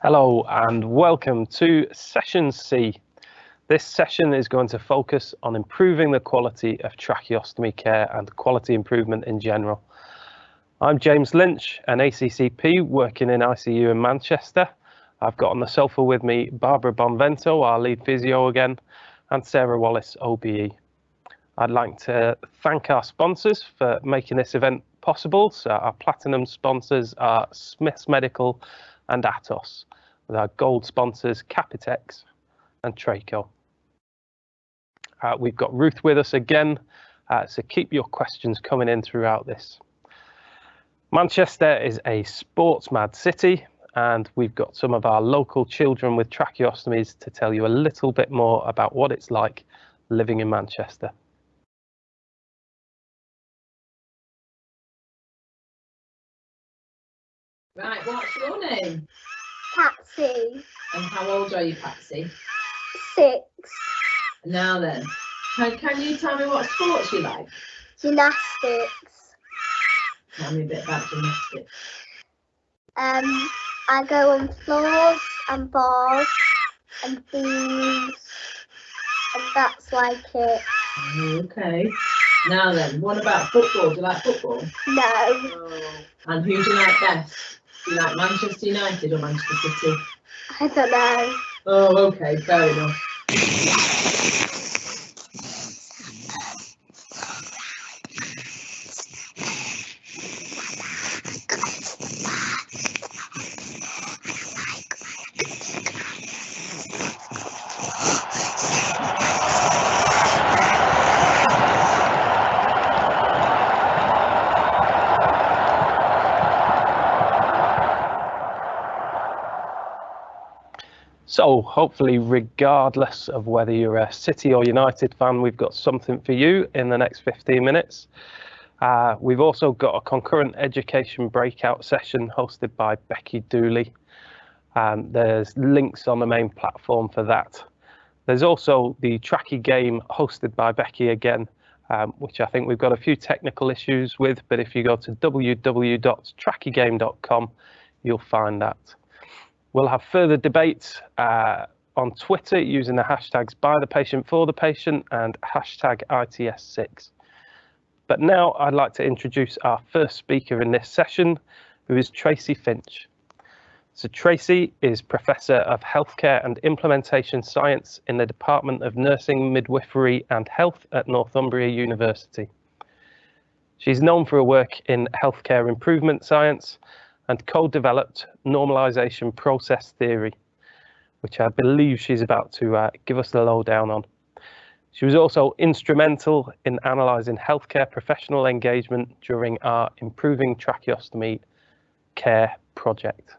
Hello and welcome to Session C. This session is going to focus on improving the quality of tracheostomy care and quality improvement in general. I'm James Lynch, an ACCP working in ICU in Manchester. I've got on the sofa with me Barbara Bonvento, our lead physio again, and Sarah Wallace, OBE. I'd like to thank our sponsors for making this event possible. So our platinum sponsors are Smiths Medical and Atos, with our gold sponsors Capitex and Traco. We've got Ruth with us again, so keep your questions coming in throughout this. Manchester is a sports mad city, and we've got some of our local children with tracheostomies to tell you a little bit more about what it's like living in Manchester. Right, what's your name? Patsy. And how old are you, Patsy? 6. Now then, can you tell me what sports you like? Gymnastics. Tell me a bit about gymnastics. I go on floors and bars and beams, and that's like it. Okay. Now then, what about football? Do you like football? No. Oh. And who do you like best? Do you like Manchester United or Manchester City? I don't know. Oh, okay, fair enough. So hopefully, regardless of whether you're a City or United fan, we've got something for you in the next 15 minutes. We've also got a concurrent education breakout session hosted by Becky Dooley. There's links on the main platform for that. There's also the Trachea game hosted by Becky again, which I think we've got a few technical issues with, but if you go to www.tracheagame.com, you'll find that. We'll have further debates on Twitter using the hashtags #ByThePatient4ThePatient and hashtag ITS6. But now I'd like to introduce our first speaker in this session, who is Tracy Finch. So Tracy is Professor of Healthcare and Implementation Science in the Department of Nursing, Midwifery and Health at Northumbria University. She's known for her work in healthcare improvement science and co-developed normalization process theory, which I believe she's about to give us the lowdown on. She was also instrumental in analysing healthcare professional engagement during our Improving Tracheostomy Care project.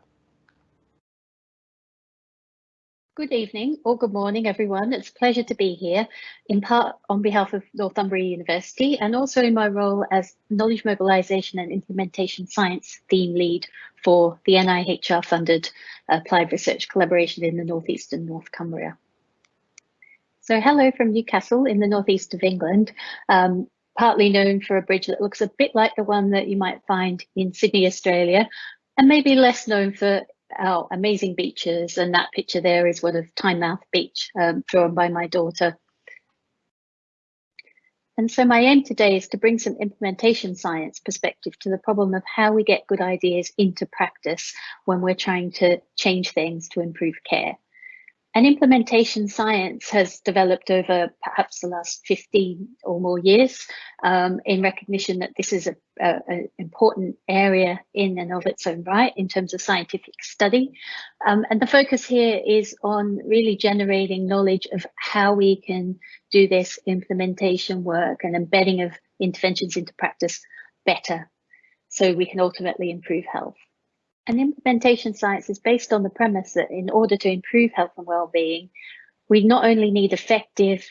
Good evening or good morning, everyone. It's a pleasure to be here, in part on behalf of Northumbria University and also in my role as Knowledge Mobilisation and Implementation Science Theme Lead for the NIHR-funded Applied Research Collaboration in the Northeast and North Cumbria. So hello from Newcastle in the northeast of England, partly known for a bridge that looks a bit like the one that you might find in Sydney, Australia, and maybe less known for our amazing beaches, and that picture there is one of Tynemouth Beach, drawn by my daughter. And so my aim today is to bring some implementation science perspective to the problem of how we get good ideas into practice when we're trying to change things to improve care. And implementation science has developed over perhaps the last 15 or more years in recognition that this is an important area in and of its own right in terms of scientific study. And the focus here is on really generating knowledge of how we can do this implementation work and embedding of interventions into practice better so we can ultimately improve health. And implementation science is based on the premise that in order to improve health and well-being, we not only need effective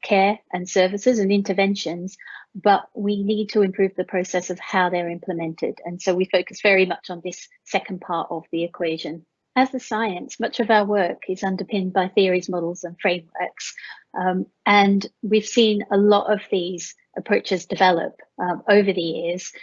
care and services and interventions, but we need to improve the process of how they're implemented. And so we focus very much on this second part of the equation. As a science, much of our work is underpinned by theories, models, and frameworks. And we've seen a lot of these approaches develop over the years.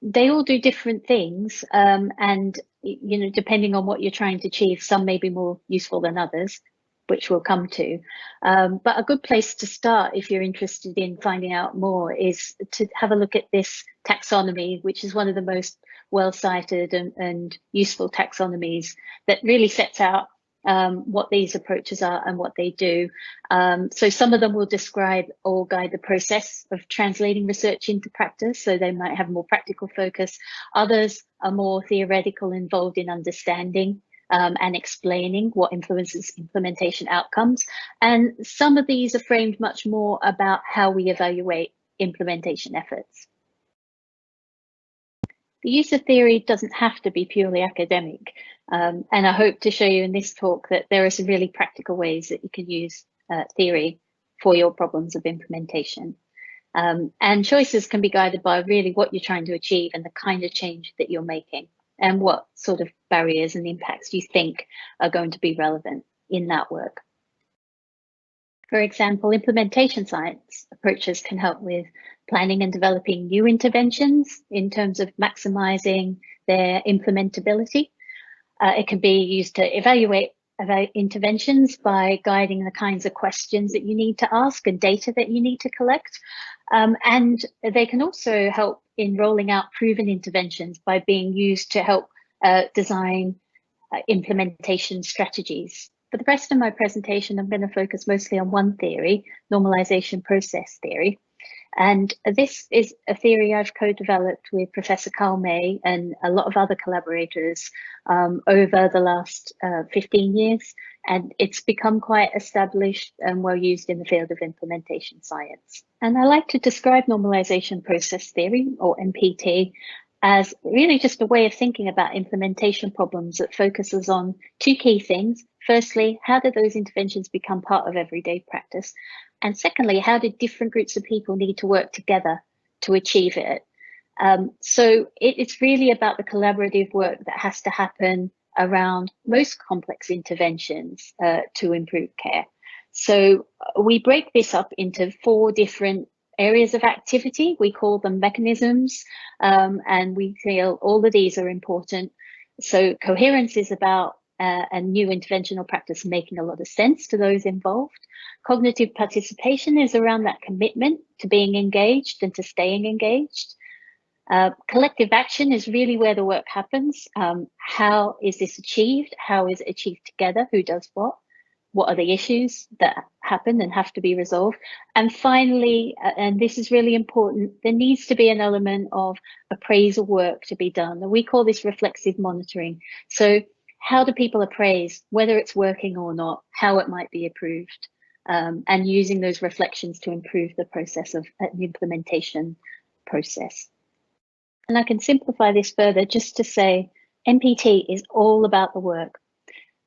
They all do different things, and you know, depending on what you're trying to achieve, some may be more useful than others, which we'll come to. But a good place to start if you're interested in finding out more is to have a look at this taxonomy, which is one of the most well-cited and useful taxonomies that really sets out what these approaches are and what they do. So some of them will describe or guide the process of translating research into practice, so they might have a more practical focus. Others are more theoretical, involved in understanding and explaining what influences implementation outcomes. And some of these are framed much more about how we evaluate implementation efforts. The use of theory doesn't have to be purely academic. And I hope to show you in this talk that there are some really practical ways that you can use theory for your problems of implementation. And choices can be guided by really what you're trying to achieve and the kind of change that you're making, and what sort of barriers and impacts you think are going to be relevant in that work. For example, implementation science approaches can help with planning and developing new interventions in terms of maximizing their implementability. It can be used to evaluate interventions by guiding the kinds of questions that you need to ask and data that you need to collect. And they can also help in rolling out proven interventions by being used to help design implementation strategies. For the rest of my presentation, I'm going to focus mostly on one theory, normalization process theory. And this is a theory I've co-developed with Professor Carl May and a lot of other collaborators over the last 15 years. And it's become quite established and well used in the field of implementation science. And I like to describe normalization process theory, or NPT, as really just a way of thinking about implementation problems that focuses on two key things. Firstly, how do those interventions become part of everyday practice? And secondly, how do different groups of people need to work together to achieve it? So it's really about the collaborative work that has to happen around most complex interventions to improve care. So we break this up into 4 different areas of activity. We call them mechanisms, and we feel all of these are important. So coherence is about a new interventional practice making a lot of sense to those involved. Cognitive participation is around that commitment to being engaged and to staying engaged. Collective action is really where the work happens. How is this achieved? How is it achieved together? Who does what? What are the issues that happen and have to be resolved? And finally, and this is really important, there needs to be an element of appraisal work to be done. And we call this reflexive monitoring. So how do people appraise whether it's working or not, how it might be improved, and using those reflections to improve the process of an implementation process. And I can simplify this further just to say NPT is all about the work.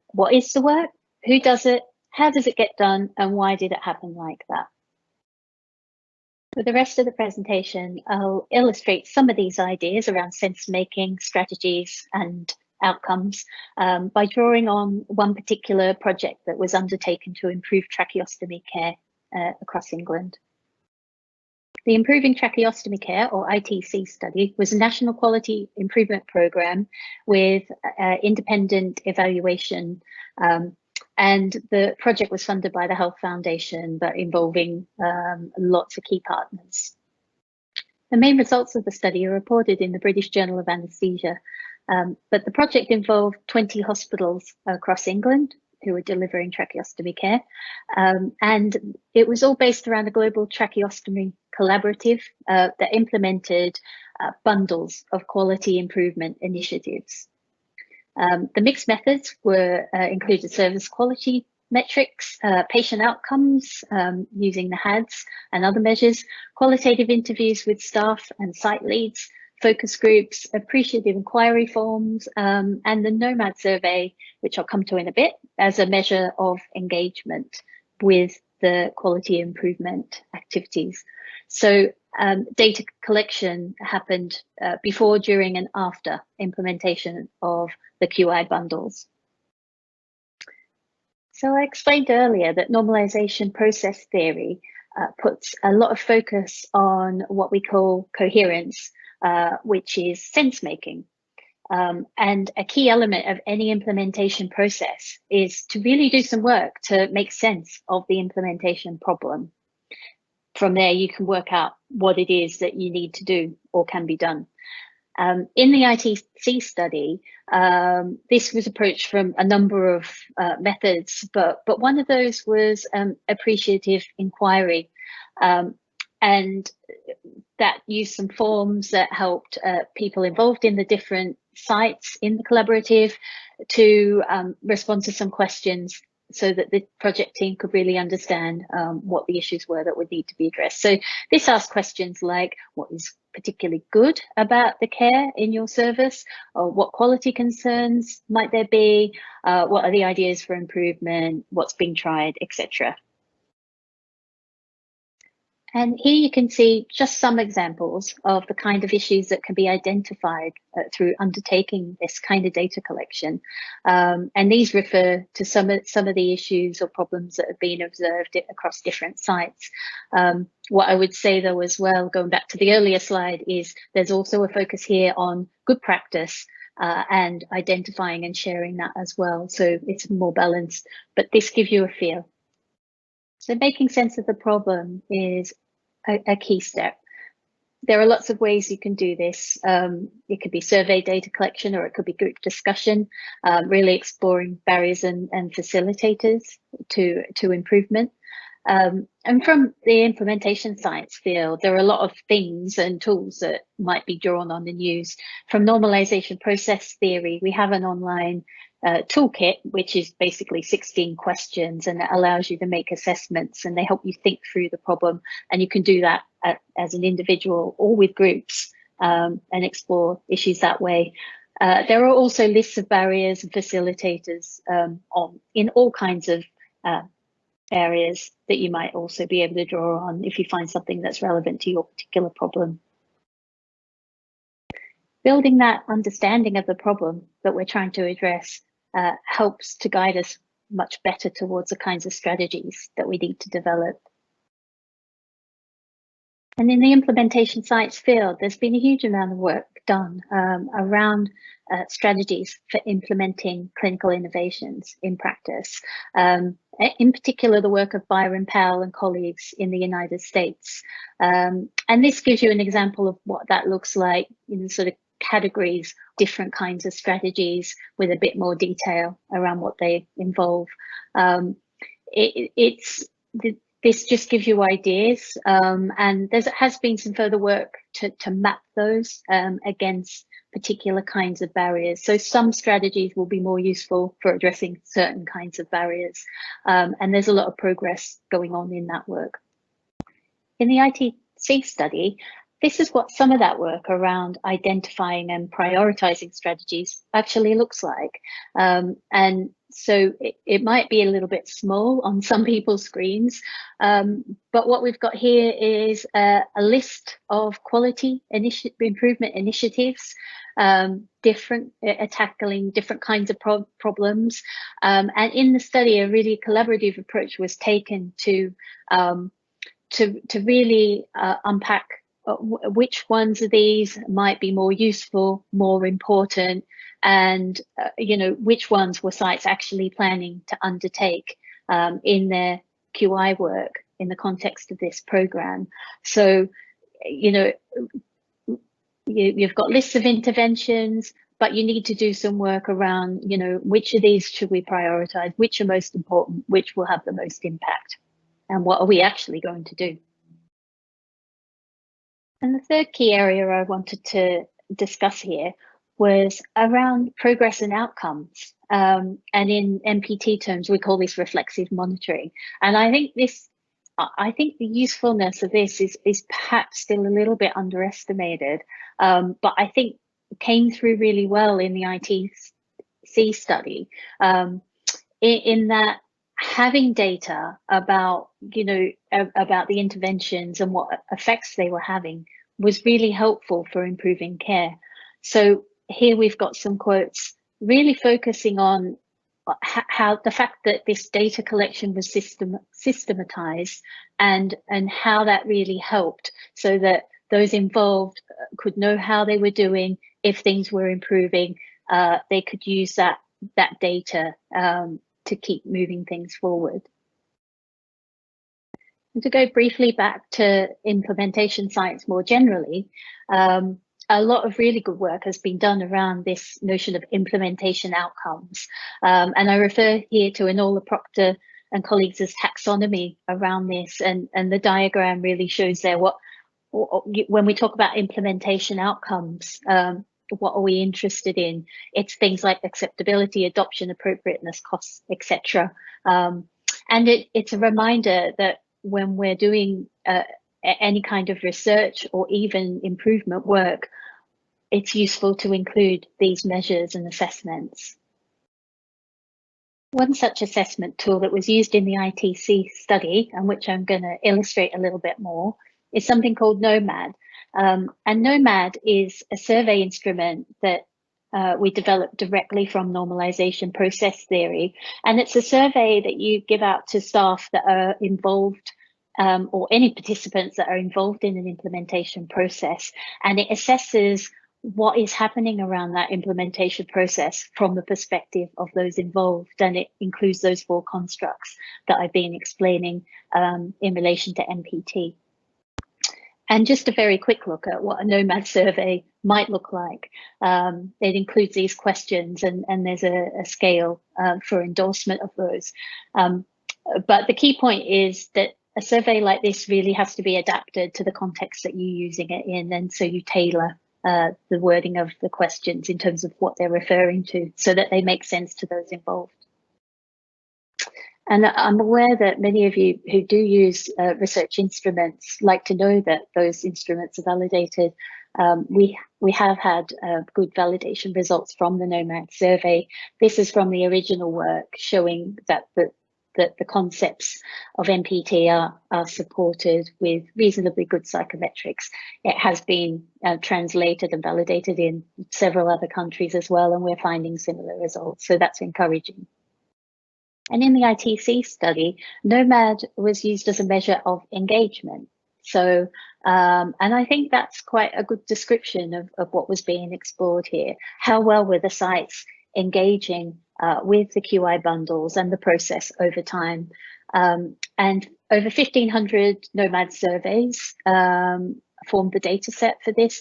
What is the work? Who does it? How does it get done? And why did it happen like that? For the rest of the presentation, I'll illustrate some of these ideas around sense making, strategies, and outcomes by drawing on one particular project that was undertaken to improve tracheostomy care across England. The Improving Tracheostomy Care, or ITC study, was a national quality improvement programme with independent evaluation, and the project was funded by the Health Foundation, but involving lots of key partners. The main results of the study are reported in the British Journal of Anaesthesia, but the project involved 20 hospitals across England who were delivering tracheostomy care, and it was all based around a global tracheostomy collaborative that implemented bundles of quality improvement initiatives. The mixed methods were included service quality metrics, patient outcomes using the HADS and other measures, qualitative interviews with staff and site leads, focus groups, appreciative inquiry forms, and the NOMAD survey, which I'll come to in a bit, as a measure of engagement with the quality improvement activities. So data collection happened before, during, and after implementation of the QI bundles. So I explained earlier that normalization process theory puts a lot of focus on what we call coherence, which is sense making. And a key element of any implementation process is to really do some work to make sense of the implementation problem. From there, you can work out what it is that you need to do or can be done. In the ITC study, this was approached from a number of methods, but one of those was appreciative inquiry. And that used some forms that helped people involved in the different sites in the collaborative to respond to some questions so that the project team could really understand what the issues were that would need to be addressed. So this asked questions like, what is particularly good about the care in your service? Or what quality concerns might there be? What are the ideas for improvement? What's being tried, etc. And here you can see just some examples of the kind of issues that can be identified through undertaking this kind of data collection. And these refer to some of the issues or problems that have been observed across different sites. What I would say though as well, going back to the earlier slide, is there's also a focus here on good practice and identifying and sharing that as well. So it's more balanced, but this gives you a feel. So making sense of the problem is a key step. There are lots of ways you can do this. It could be survey data collection, or it could be group discussion, really exploring barriers and facilitators to improvement. And from the implementation science field, there are a lot of things and tools that might be drawn on and used. From normalization process theory, we have an online toolkit, which is basically 16 questions, and it allows you to make assessments, and they help you think through the problem. And you can do that as an individual or with groups and explore issues that way. There are also lists of barriers and facilitators in all kinds of areas that you might also be able to draw on if you find something that's relevant to your particular problem. Building that understanding of the problem that we're trying to address helps to guide us much better towards the kinds of strategies that we need to develop. And in the implementation science field, there's been a huge amount of work done around strategies for implementing clinical innovations in practice. In particular, the work of Byron Powell and colleagues in the United States. And this gives you an example of what that looks like in sort of categories, different kinds of strategies with a bit more detail around what they involve. This just gives you ideas, and there has been some further work to map those against particular kinds of barriers. So some strategies will be more useful for addressing certain kinds of barriers, and there's a lot of progress going on in that work. In the ITC study, this is what some of that work around identifying and prioritizing strategies actually looks like. And so it might be a little bit small on some people's screens, but what we've got here is a list of quality improvement initiatives, tackling different kinds of problems. And in the study, a really collaborative approach was taken to really unpack which ones of these might be more useful, more important, and which ones were sites actually planning to undertake in their QI work in the context of this program. So, you've got lists of interventions, but you need to do some work around, which of these should we prioritize, which are most important, which will have the most impact, and what are we actually going to do. And the third key area I wanted to discuss here was around progress and outcomes. And in MPT terms, we call this reflexive monitoring. And I think the usefulness of this is perhaps still a little bit underestimated, but I think it came through really well in the ITC study, in that having data about, about the interventions and what effects they were having was really helpful for improving care. So here we've got some quotes really focusing on how the fact that this data collection was systematized and how that really helped, so that those involved could know how they were doing, if things were improving, they could use that data to keep moving things forward. And to go briefly back to implementation science more generally, a lot of really good work has been done around this notion of implementation outcomes. And I refer here to Enola Proctor and colleagues' taxonomy around this, and the diagram really shows there when we talk about implementation outcomes, what are we interested in? It's things like acceptability, adoption, appropriateness, costs, etc. And it's a reminder that when we're doing any kind of research or even improvement work, it's useful to include these measures and assessments. One such assessment tool that was used in the ITC study, and which I'm going to illustrate a little bit more, is something called NOMAD. And NOMAD is a survey instrument that we developed directly from normalization process theory. And it's a survey that you give out to staff that are involved or any participants that are involved in an implementation process. And it assesses what is happening around that implementation process from the perspective of those involved. And it includes those 4 constructs that I've been explaining in relation to MPT. And just a very quick look at what a NOMAD survey might look like. It includes these questions, and there's a scale for endorsement of those. But the key point is that a survey like this really has to be adapted to the context that you're using it in, and so you tailor the wording of the questions in terms of what they're referring to so that they make sense to those involved. And I'm aware that many of you who do use research instruments like to know that those instruments are validated. We have had good validation results from the NOMAD survey. This is from the original work showing that the concepts of MPT are supported with reasonably good psychometrics. It has been translated and validated in several other countries as well, and we're finding similar results, so that's encouraging. And in the ITC study, NOMAD was used as a measure of engagement. So, and I think that's quite a good description of what was being explored here. How well were the sites engaging with the QI bundles and the process over time? And over 1,500 NOMAD surveys formed the data set for this.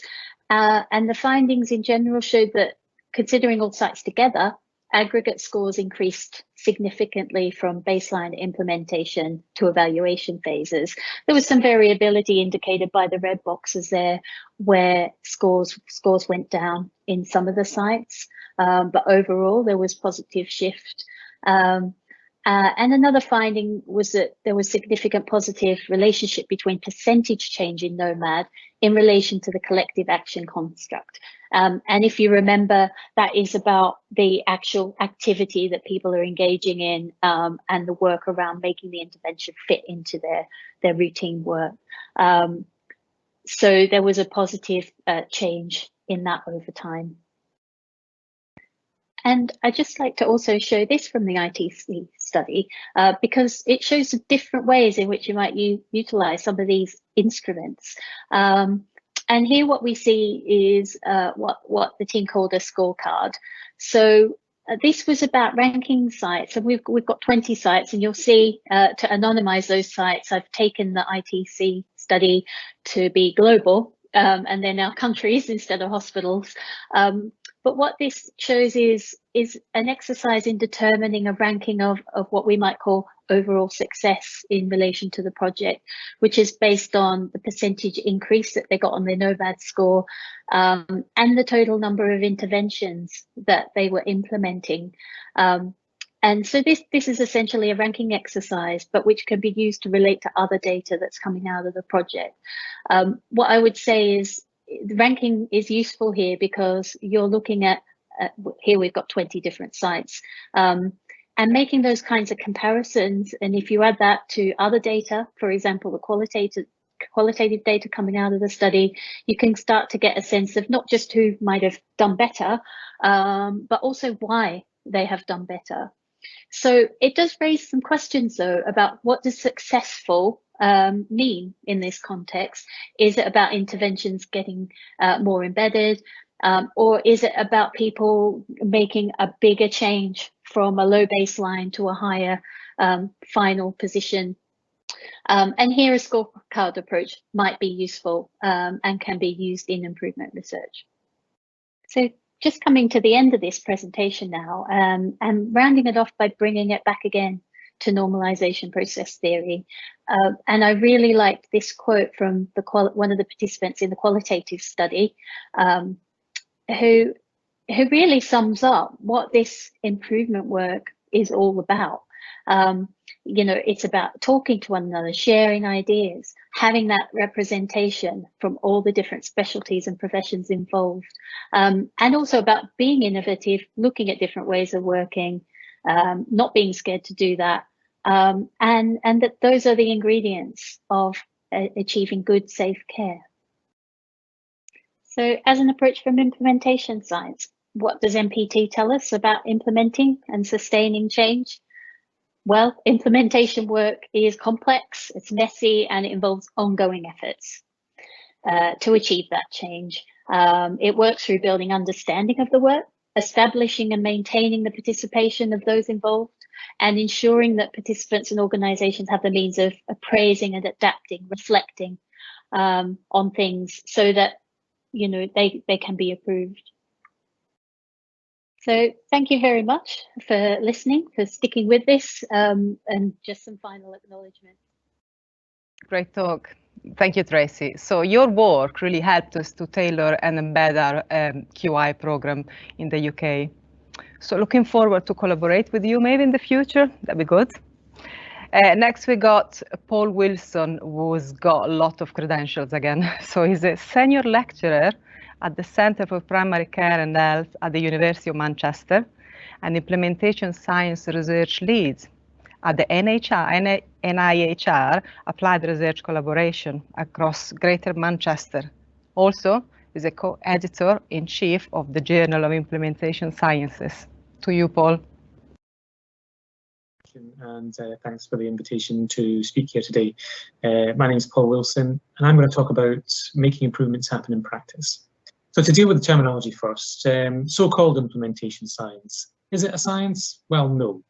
And the findings in general showed that considering all sites together, aggregate scores increased significantly from baseline implementation to evaluation phases. There was some variability indicated by the red boxes there, where scores went down in some of the sites, but overall there was positive shift. And another finding was that there was significant positive relationship between percentage change in NOMAD in relation to the collective action construct. And if you remember, that is about the actual activity that people are engaging in and the work around making the intervention fit into their routine work. So there was a positive change in that over time. And I'd just like to also show this from the ITC study, because it shows the different ways in which you might utilize some of these instruments. And here what we see is what the team called a scorecard. So this was about ranking sites, and we've got 20 sites, and you'll see to anonymize those sites, I've taken the ITC study to be global, and they're now countries instead of hospitals. But what this shows is an exercise in determining a ranking of what we might call overall success in relation to the project, which is based on the percentage increase that they got on their NOMAD score and the total number of interventions that they were implementing. And so this is essentially a ranking exercise, but which can be used to relate to other data that's coming out of the project. What I would say is the ranking is useful here because you're looking at, here we've got 20 different sites, and making those kinds of comparisons. And if you add that to other data, for example, the qualitative data coming out of the study, you can start to get a sense of not just who might have done better, but also why they have done better. So it does raise some questions though about what does successful mean in this context. Is it about interventions getting more embedded? Or is it about people making a bigger change from a low baseline to a higher final position? And here a scorecard approach might be useful and can be used in improvement research. So just coming to the end of this presentation now, and rounding it off by bringing it back again to normalization process theory. And I really liked this quote from one of the participants in the qualitative study, who really sums up what this improvement work is all about. You know, it's about talking to one another, sharing ideas, having that representation from all the different specialties and professions involved, and also about being innovative, looking at different ways of working, not being scared to do that, and that those are the ingredients of achieving good, safe care. So as an approach from implementation science, what does MPT tell us about implementing and sustaining change? Well, implementation work is complex, it's messy, and it involves ongoing efforts to achieve that change. It works through building understanding of the work, establishing and maintaining the participation of those involved, and ensuring that participants and organizations have the means of appraising and adapting, reflecting on things so that, you know, they can be approved. So thank you very much for listening, for sticking with this, and just some final acknowledgements. Great talk. Thank you, Tracy. So your work really helped us to tailor and embed our QI program in the UK. So looking forward to collaborate with you maybe in the future. That'd be good. Next, we got Paul Wilson, who's got a lot of credentials again. So he's a senior lecturer at the Centre for Primary Care and Health at the University of Manchester, and implementation science research lead at the NIHR Applied Research Collaboration across Greater Manchester. Also, is a co-editor-in-chief of the Journal of Implementation Sciences. To you, Paul. And thanks for the invitation to speak here today. My name is Paul Wilson, and I'm going to talk about making improvements happen in practice. So to deal with the terminology first, so-called implementation science. Is it a science? Well, no.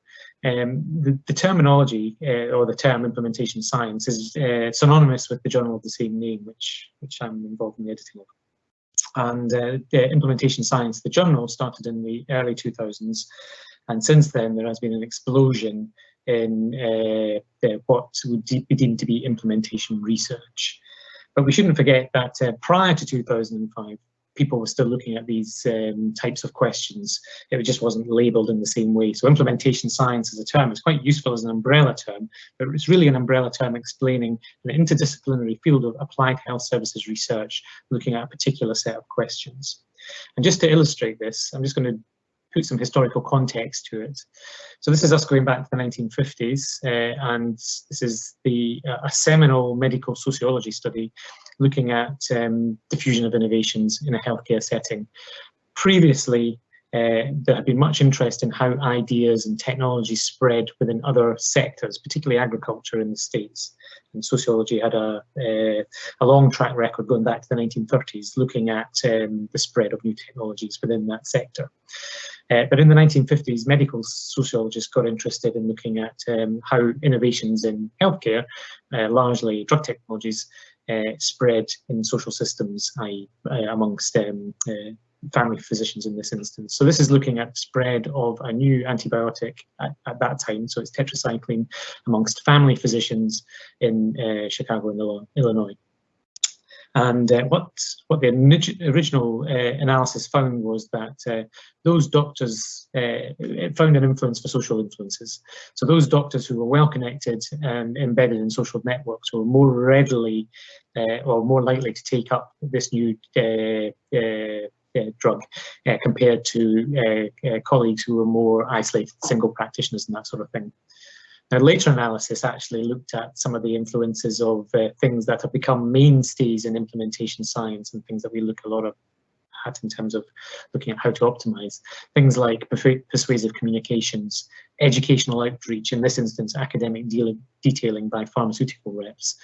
The terminology or the term implementation science is synonymous with the journal of the same name, which I'm involved in the editing of. And the implementation science, the journal, started in the early 2000s. And since then, there has been an explosion in what would be deemed to be implementation research. But we shouldn't forget that prior to 2005, people were still looking at these types of questions. It just wasn't labelled in the same way. So implementation science as a term is quite useful as an umbrella term, but it's really an umbrella term explaining an interdisciplinary field of applied health services research, looking at a particular set of questions. And just to illustrate this, I'm just going to put some historical context to it. So this is us going back to the 1950s, and this is a seminal medical sociology study looking at diffusion of innovations in a healthcare setting. Previously, there had been much interest in how ideas and technology spread within other sectors, particularly agriculture in the States. And sociology had a long track record going back to the 1930s, looking at the spread of new technologies within that sector. But in the 1950s, medical sociologists got interested in looking at how innovations in healthcare, largely drug technologies, spread in social systems, i.e. amongst family physicians in this instance. So this is looking at the spread of a new antibiotic at that time, so it's tetracycline, amongst family physicians in Chicago and Illinois. And what the original analysis found was that those doctors, it found an influence for social influences. So those doctors who were well connected and embedded in social networks were more readily or more likely to take up this new drug compared to colleagues who were more isolated, single practitioners and that sort of thing. Now, later analysis actually looked at some of the influences of things that have become mainstays in implementation science and things that we look a lot at in terms of looking at how to optimize. Things like persuasive communications, educational outreach, in this instance, academic detailing by pharmaceutical reps,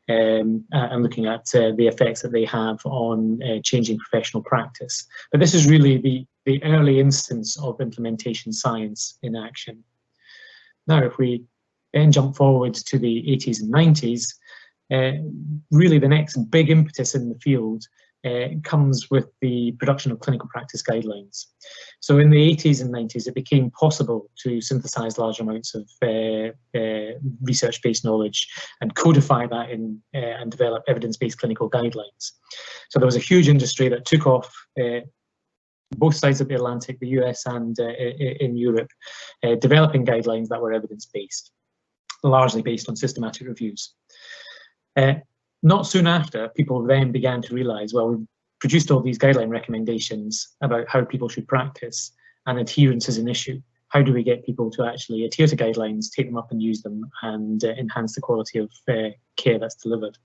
and looking at the effects that they have on changing professional practice. But this is really the early instance of implementation science in action. Now, if we then jump forward to the 80s and 90s, really the next big impetus in the field comes with the production of clinical practice guidelines. So in the 80s and 90s, it became possible to synthesize large amounts of research-based knowledge and codify that in and develop evidence-based clinical guidelines. So there was a huge industry that took off both sides of the Atlantic, the US and in Europe, developing guidelines that were evidence-based, largely based on systematic reviews. Not soon after, people then began to realize, well, we've produced all these guideline recommendations about how people should practice, and adherence is an issue. How do we get people to actually adhere to guidelines, take them up and use them, and enhance the quality of care that's delivered?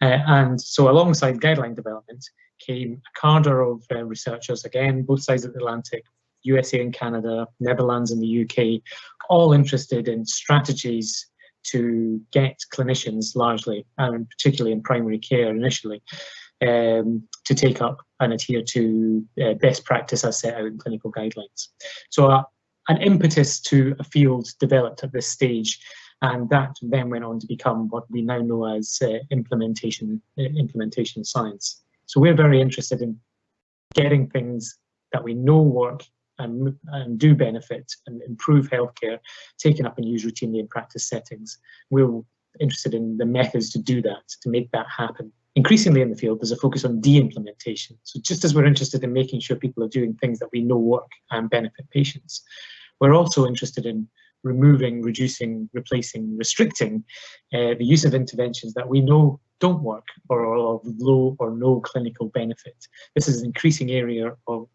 And so alongside guideline development came a cadre of researchers, again, both sides of the Atlantic, USA and Canada, Netherlands and the UK, all interested in strategies to get clinicians largely, and particularly in primary care initially, to take up and adhere to best practice as set out in clinical guidelines. So an impetus to a field developed at this stage, and that then went on to become what we now know as implementation science. So we're very interested in getting things that we know work and do benefit and improve healthcare, taken up and used routinely in practice settings. We're interested in the methods to do that, to make that happen. Increasingly in the field, there's a focus on de-implementation. So just as we're interested in making sure people are doing things that we know work and benefit patients, we're also interested in removing, reducing, replacing, restricting the use of interventions that we know don't work or are of low or no clinical benefit. This is an increasing area of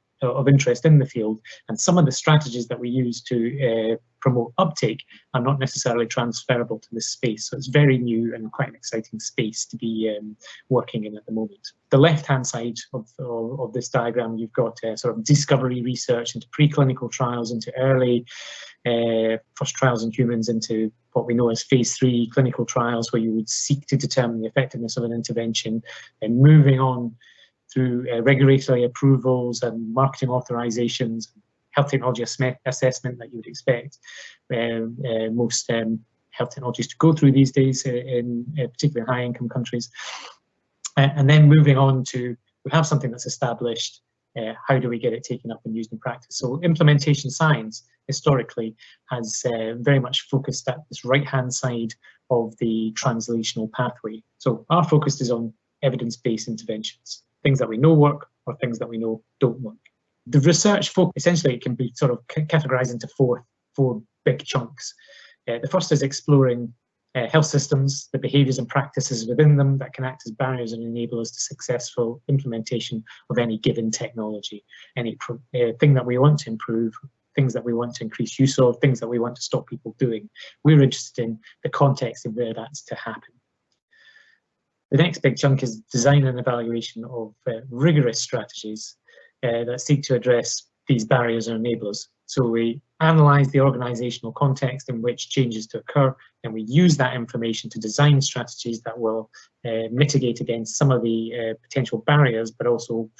interest in the field, and some of the strategies that we use to promote uptake are not necessarily transferable to this space. So it's very new and quite an exciting space to be working in at the moment. The left-hand side of this diagram, you've got sort of discovery research into preclinical trials, into early first trials in humans, into what we know as phase 3 clinical trials, where you would seek to determine the effectiveness of an intervention, and moving on through regulatory approvals and marketing authorizations, health technology assessment that you would expect most health technologies to go through these days, in particularly high-income countries. And then moving on to, we have something that's established, how do we get it taken up and used in practice? So implementation science, historically, has very much focused at this right-hand side of the translational pathway. So our focus is on evidence-based interventions, things that we know work or things that we know don't work. The research focus, essentially, it can be sort of categorized into four big chunks. The first is exploring health systems, the behaviors and practices within them that can act as barriers and enable us to successful implementation of any given technology, any thing that we want to improve, things that we want to increase use of, things that we want to stop people doing. We're interested in the context of where that's to happen. The next big chunk is design and evaluation of rigorous strategies that seek to address these barriers and enablers. So we analyze the organizational context in which changes to occur, and we use that information to design strategies that will mitigate against some of the potential barriers, but also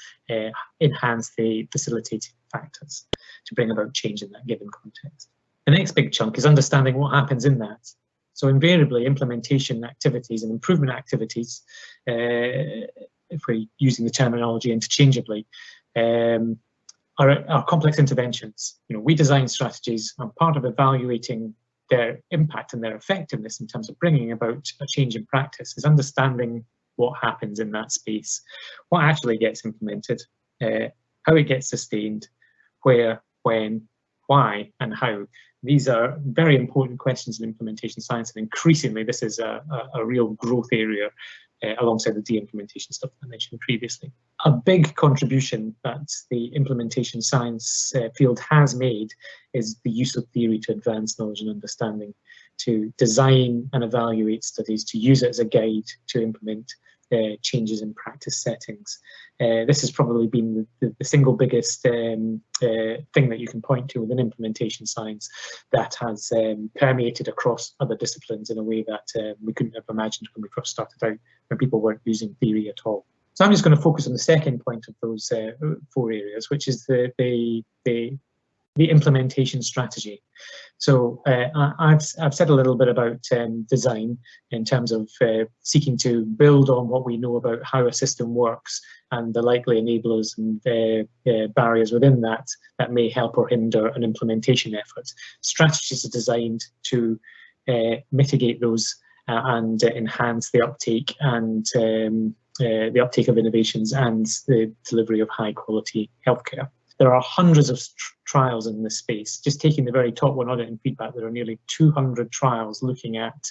enhance the facilitating factors to bring about change in that given context. The next big chunk is understanding what happens in that. So invariably, implementation activities and improvement activities, if we're using the terminology interchangeably, are complex interventions. You know, we design strategies, and part of evaluating their impact and their effectiveness in terms of bringing about a change in practice is understanding what happens in that space, what actually gets implemented, how it gets sustained, where, when, why, and how. These are very important questions in implementation science, and increasingly this is a real growth area alongside the de-implementation stuff I mentioned previously. A big contribution that the implementation science field has made is the use of theory to advance knowledge and understanding, to design and evaluate studies, to use it as a guide to implement changes in practice settings. This has probably been the single biggest thing that you can point to within implementation science that has permeated across other disciplines in a way that we couldn't have imagined when we first started out, when people weren't using theory at all. So I'm just going to focus on the second point of those 4 areas, which is the implementation strategy. So I've said a little bit about design in terms of seeking to build on what we know about how a system works and the likely enablers and barriers within that may help or hinder an implementation effort. Strategies are designed to mitigate those and enhance the uptake and the uptake of innovations and the delivery of high quality healthcare. There are hundreds of trials in this space. Just taking the very top one, audit and feedback, there are nearly 200 trials looking at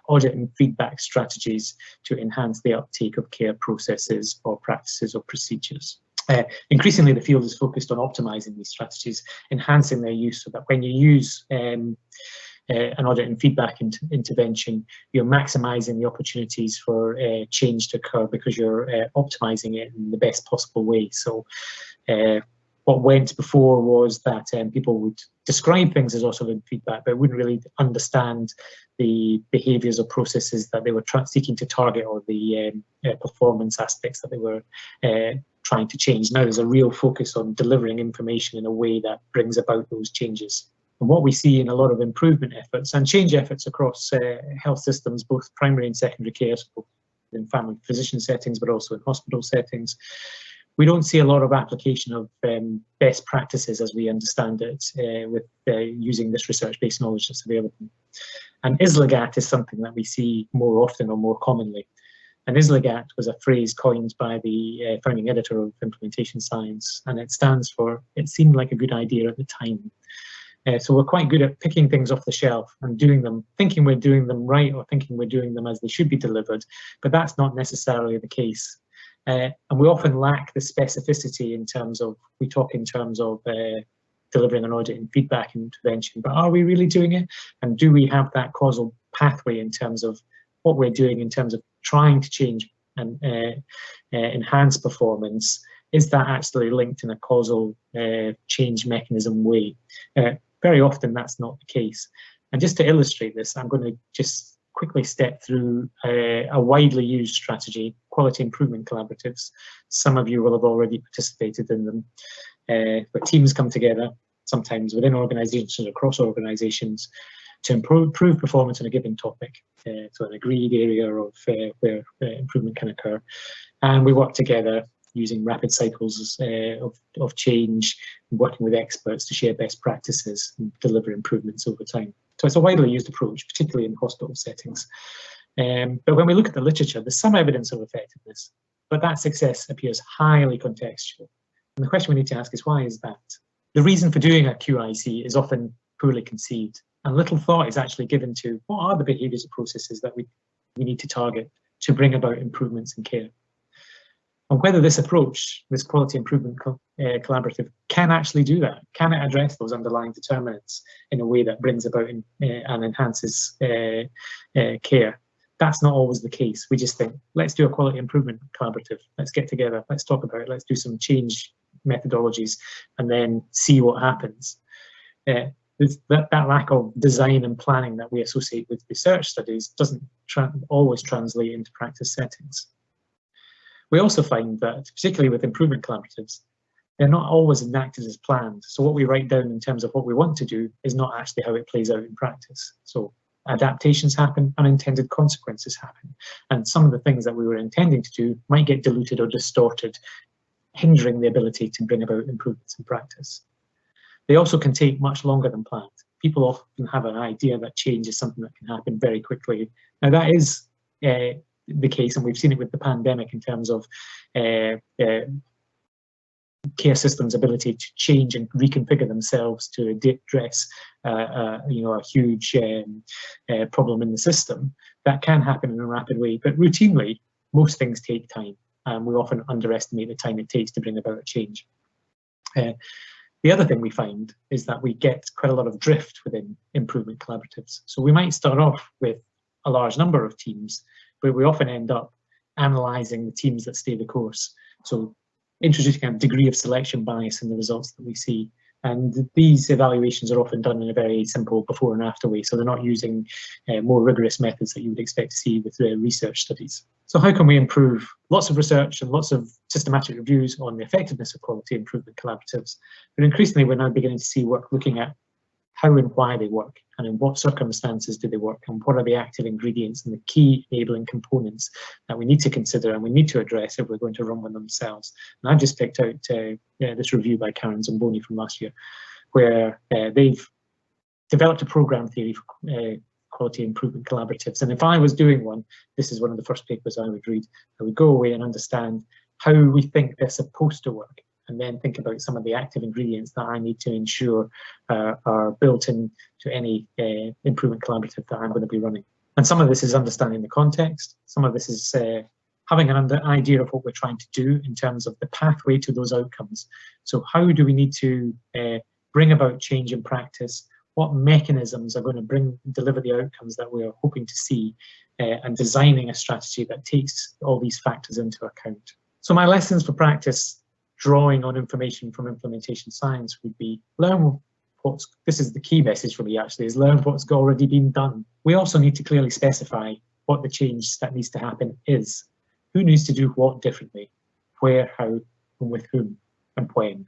audit and feedback strategies to enhance the uptake of care processes or practices or procedures. Increasingly, the field is focused on optimizing these strategies, enhancing their use so that when you use an audit and feedback intervention, you're maximizing the opportunities for change to occur because you're optimizing it in the best possible way. So what went before was that people would describe things as audit feedback, but wouldn't really understand the behaviours or processes that they were seeking to target, or the performance aspects that they were trying to change. Now there's a real focus on delivering information in a way that brings about those changes. And what we see in a lot of improvement efforts and change efforts across health systems, both primary and secondary care, so in family physician settings, but also in hospital settings, we don't see a lot of application of best practices as we understand it with using this research-based knowledge that's available. And ISLAGAT is something that we see more often or more commonly. And ISLAGAT was a phrase coined by the founding editor of Implementation Science, and it stands for, it seemed like a good idea at the time. So we're quite good at picking things off the shelf and doing them, thinking we're doing them right or thinking we're doing them as they should be delivered, but that's not necessarily the case. And we often lack the specificity in terms of, we talk in terms of delivering an audit and feedback intervention, but are we really doing it? And do we have that causal pathway in terms of what we're doing in terms of trying to change and enhance performance? Is that actually linked in a causal change mechanism way? Very often that's not the case. And just to illustrate this, I'm going to just quickly step through a widely used strategy, quality improvement collaboratives. Some of you will have already participated in them, but teams come together, sometimes within organizations or across organizations, to improve performance on a given topic, so an agreed area of where improvement can occur. And we work together using rapid cycles of change, working with experts to share best practices and deliver improvements over time. So it's a widely used approach, particularly in hospital settings. But when we look at the literature, there's some evidence of effectiveness, but that success appears highly contextual. And the question we need to ask is, why is that? The reason for doing a QIC is often poorly conceived, and little thought is actually given to what are the behaviours or processes that we need to target to bring about improvements in care. And whether this approach, this quality improvement collaborative, can actually do that. Can it address those underlying determinants in a way that brings about and enhances care? That's not always the case. We just think, let's do a quality improvement collaborative. Let's get together. Let's talk about it. Let's do some change methodologies and then see what happens. That lack of design and planning that we associate with research studies doesn't always translate into practice settings. We also find that, particularly with improvement collaboratives, they're not always enacted as planned. So what we write down in terms of what we want to do is not actually how it plays out in practice. So adaptations happen, unintended consequences happen. And some of the things that we were intending to do might get diluted or distorted, hindering the ability to bring about improvements in practice. They also can take much longer than planned. People often have an idea that change is something that can happen very quickly. Now that is the case, and we've seen it with the pandemic in terms of care systems' ability to change and reconfigure themselves to address a huge problem in the system. That can happen in a rapid way, but routinely most things take time, and we often underestimate the time it takes to bring about a change. The other thing we find is that we get quite a lot of drift within improvement collaboratives. So we might start off with a large number of teams, but we often end up analysing the teams that stay the course. So introducing a degree of selection bias in the results that we see. And these evaluations are often done in a very simple before and after way, so they're not using more rigorous methods that you would expect to see with research studies. So how can we improve? Lots of research and lots of systematic reviews on the effectiveness of quality improvement collaboratives. But increasingly, we're now beginning to see work looking at how and why they work, and in what circumstances do they work, and what are the active ingredients and the key enabling components that we need to consider and we need to address if we're going to run with themselves. And I've just picked out this review by Karen Zamboni from last year, where they've developed a program theory for quality improvement collaboratives. And if I was doing one, this is one of the first papers I would read. I would go away and understand how we think they're supposed to work, and then think about some of the active ingredients that I need to ensure are built into any improvement collaborative that I'm going to be running. And some of this is understanding the context. Some of this is having an idea of what we're trying to do in terms of the pathway to those outcomes. So how do we need to bring about change in practice? What mechanisms are going to deliver the outcomes that we are hoping to see, and designing a strategy that takes all these factors into account. So my lessons for practice, drawing on information from implementation science, would be this is the key message for me actually, is learn what's already been done. We also need to clearly specify what the change that needs to happen is. Who needs to do what differently, where, how, and with whom, and when.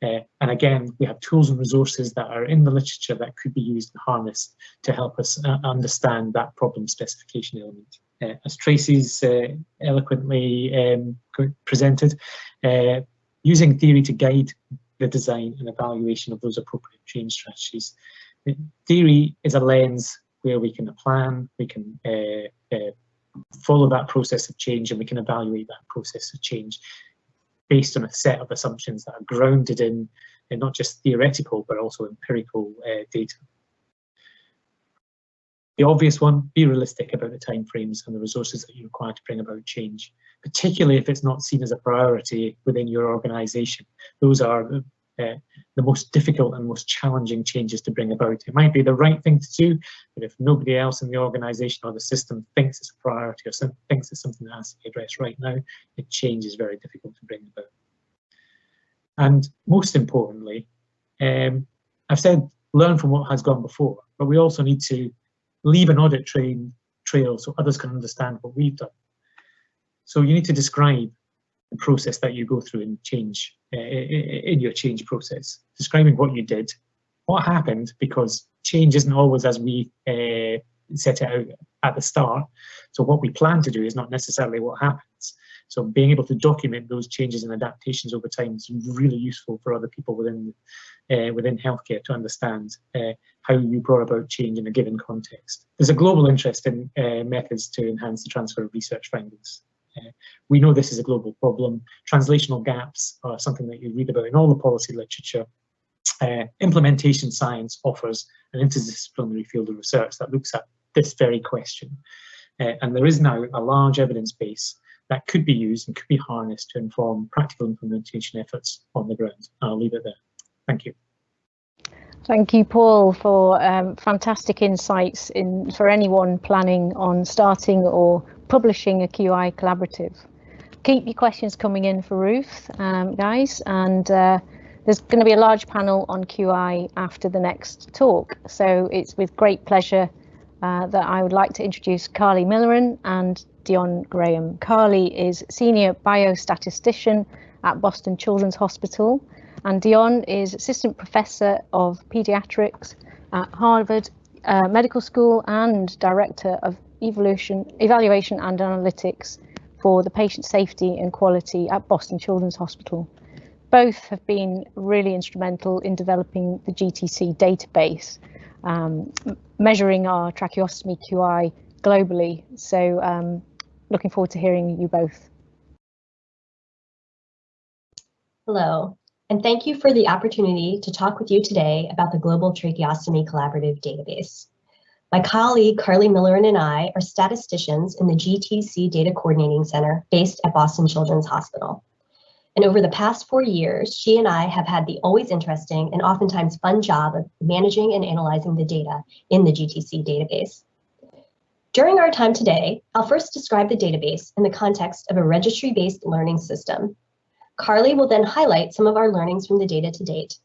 And again, we have tools and resources that are in the literature that could be used and harnessed to help us understand that problem specification element. As Tracy's eloquently presented, using theory to guide the design and evaluation of those appropriate change strategies. Theory is a lens where we can plan, we can follow that process of change, and we can evaluate that process of change based on a set of assumptions that are grounded in not just theoretical, but also empirical data. The obvious one, be realistic about the timeframes and the resources that you require to bring about change, particularly if it's not seen as a priority within your organisation. Those are the most difficult and most challenging changes to bring about. It might be the right thing to do, but if nobody else in the organisation or the system thinks it's a priority or thinks it's something that has to be addressed right now, the change is very difficult to bring about. And most importantly, I've said learn from what has gone before, but we also need to leave an audit trail so others can understand what we've done. So you need to describe the process that you go through in change, in your change process, describing what you did, what happened, because change isn't always as we set it out at the start. So what we plan to do is not necessarily what happens. So being able to document those changes and adaptations over time is really useful for other people within healthcare to understand how you brought about change in a given context. There's a global interest in methods to enhance the transfer of research findings. We know this is a global problem. Translational gaps are something that you read about in all the policy literature. Implementation science offers an interdisciplinary field of research that looks at this very question. And there is now a large evidence base that could be used and could be harnessed to inform practical implementation efforts on the ground. I'll leave it there. Thank you. Thank you, Paul, for fantastic insights for anyone planning on starting or publishing a QI collaborative. Keep your questions coming in for Ruth, guys, and there's going to be a large panel on QI after the next talk. So it's with great pleasure that I would like to introduce Carly Milliren and Dionne Graham. Carly is Senior Biostatistician at Boston Children's Hospital, and Dionne is Assistant Professor of Pediatrics at Harvard Medical School and Director of Evaluation and Analytics for the Patient Safety and Quality at Boston Children's Hospital. Both have been really instrumental in developing the GTC database, measuring our tracheostomy QI globally. So looking forward to hearing you both. Hello, and thank you for the opportunity to talk with you today about the Global Tracheostomy Collaborative Database. My colleague Carly Milliren and I are statisticians in the GTC Data Coordinating Center based at Boston Children's Hospital. And over the past 4 years, she and I have had the always interesting and oftentimes fun job of managing and analyzing the data in the GTC database. During our time today, I'll first describe the database in the context of a registry-based learning system. Carly will then highlight some of our learnings from the data to date.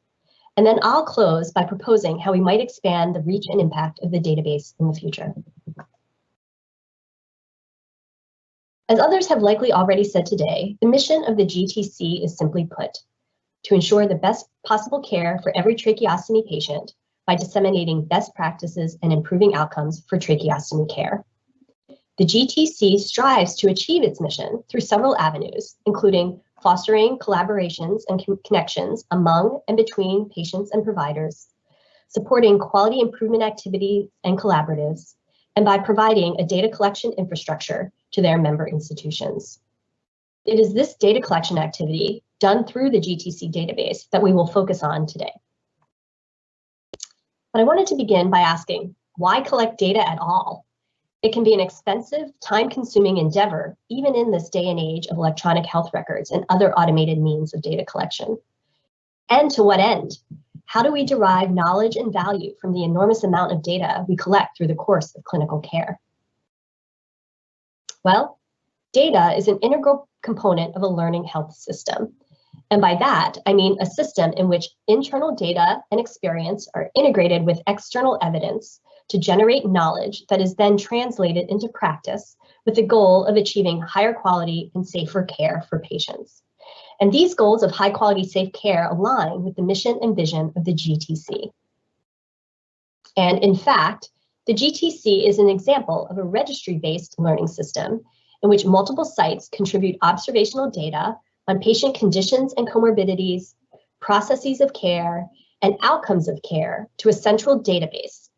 And then I'll close by proposing how we might expand the reach and impact of the database in the future. As others have likely already said today, the mission of the GTC is simply put, to ensure the best possible care for every tracheostomy patient by disseminating best practices and improving outcomes for tracheostomy care. The GTC strives to achieve its mission through several avenues, including fostering collaborations and connections among and between patients and providers, supporting quality improvement activities and collaboratives, and by providing a data collection infrastructure to their member institutions. It is this data collection activity done through the GTC database that we will focus on today. But I wanted to begin by asking, why collect data at all? It can be an expensive, time-consuming endeavor, even in this day and age of electronic health records and other automated means of data collection. And to what end? How do we derive knowledge and value from the enormous amount of data we collect through the course of clinical care? Well, data is an integral component of a learning health system. And by that, I mean a system in which internal data and experience are integrated with external evidence to generate knowledge that is then translated into practice with the goal of achieving higher quality and safer care for patients. And these goals of high quality, safe care align with the mission and vision of the GTC. And in fact, the GTC is an example of a registry-based learning system in which multiple sites contribute observational data on patient conditions and comorbidities, processes of care, and outcomes of care to a central database.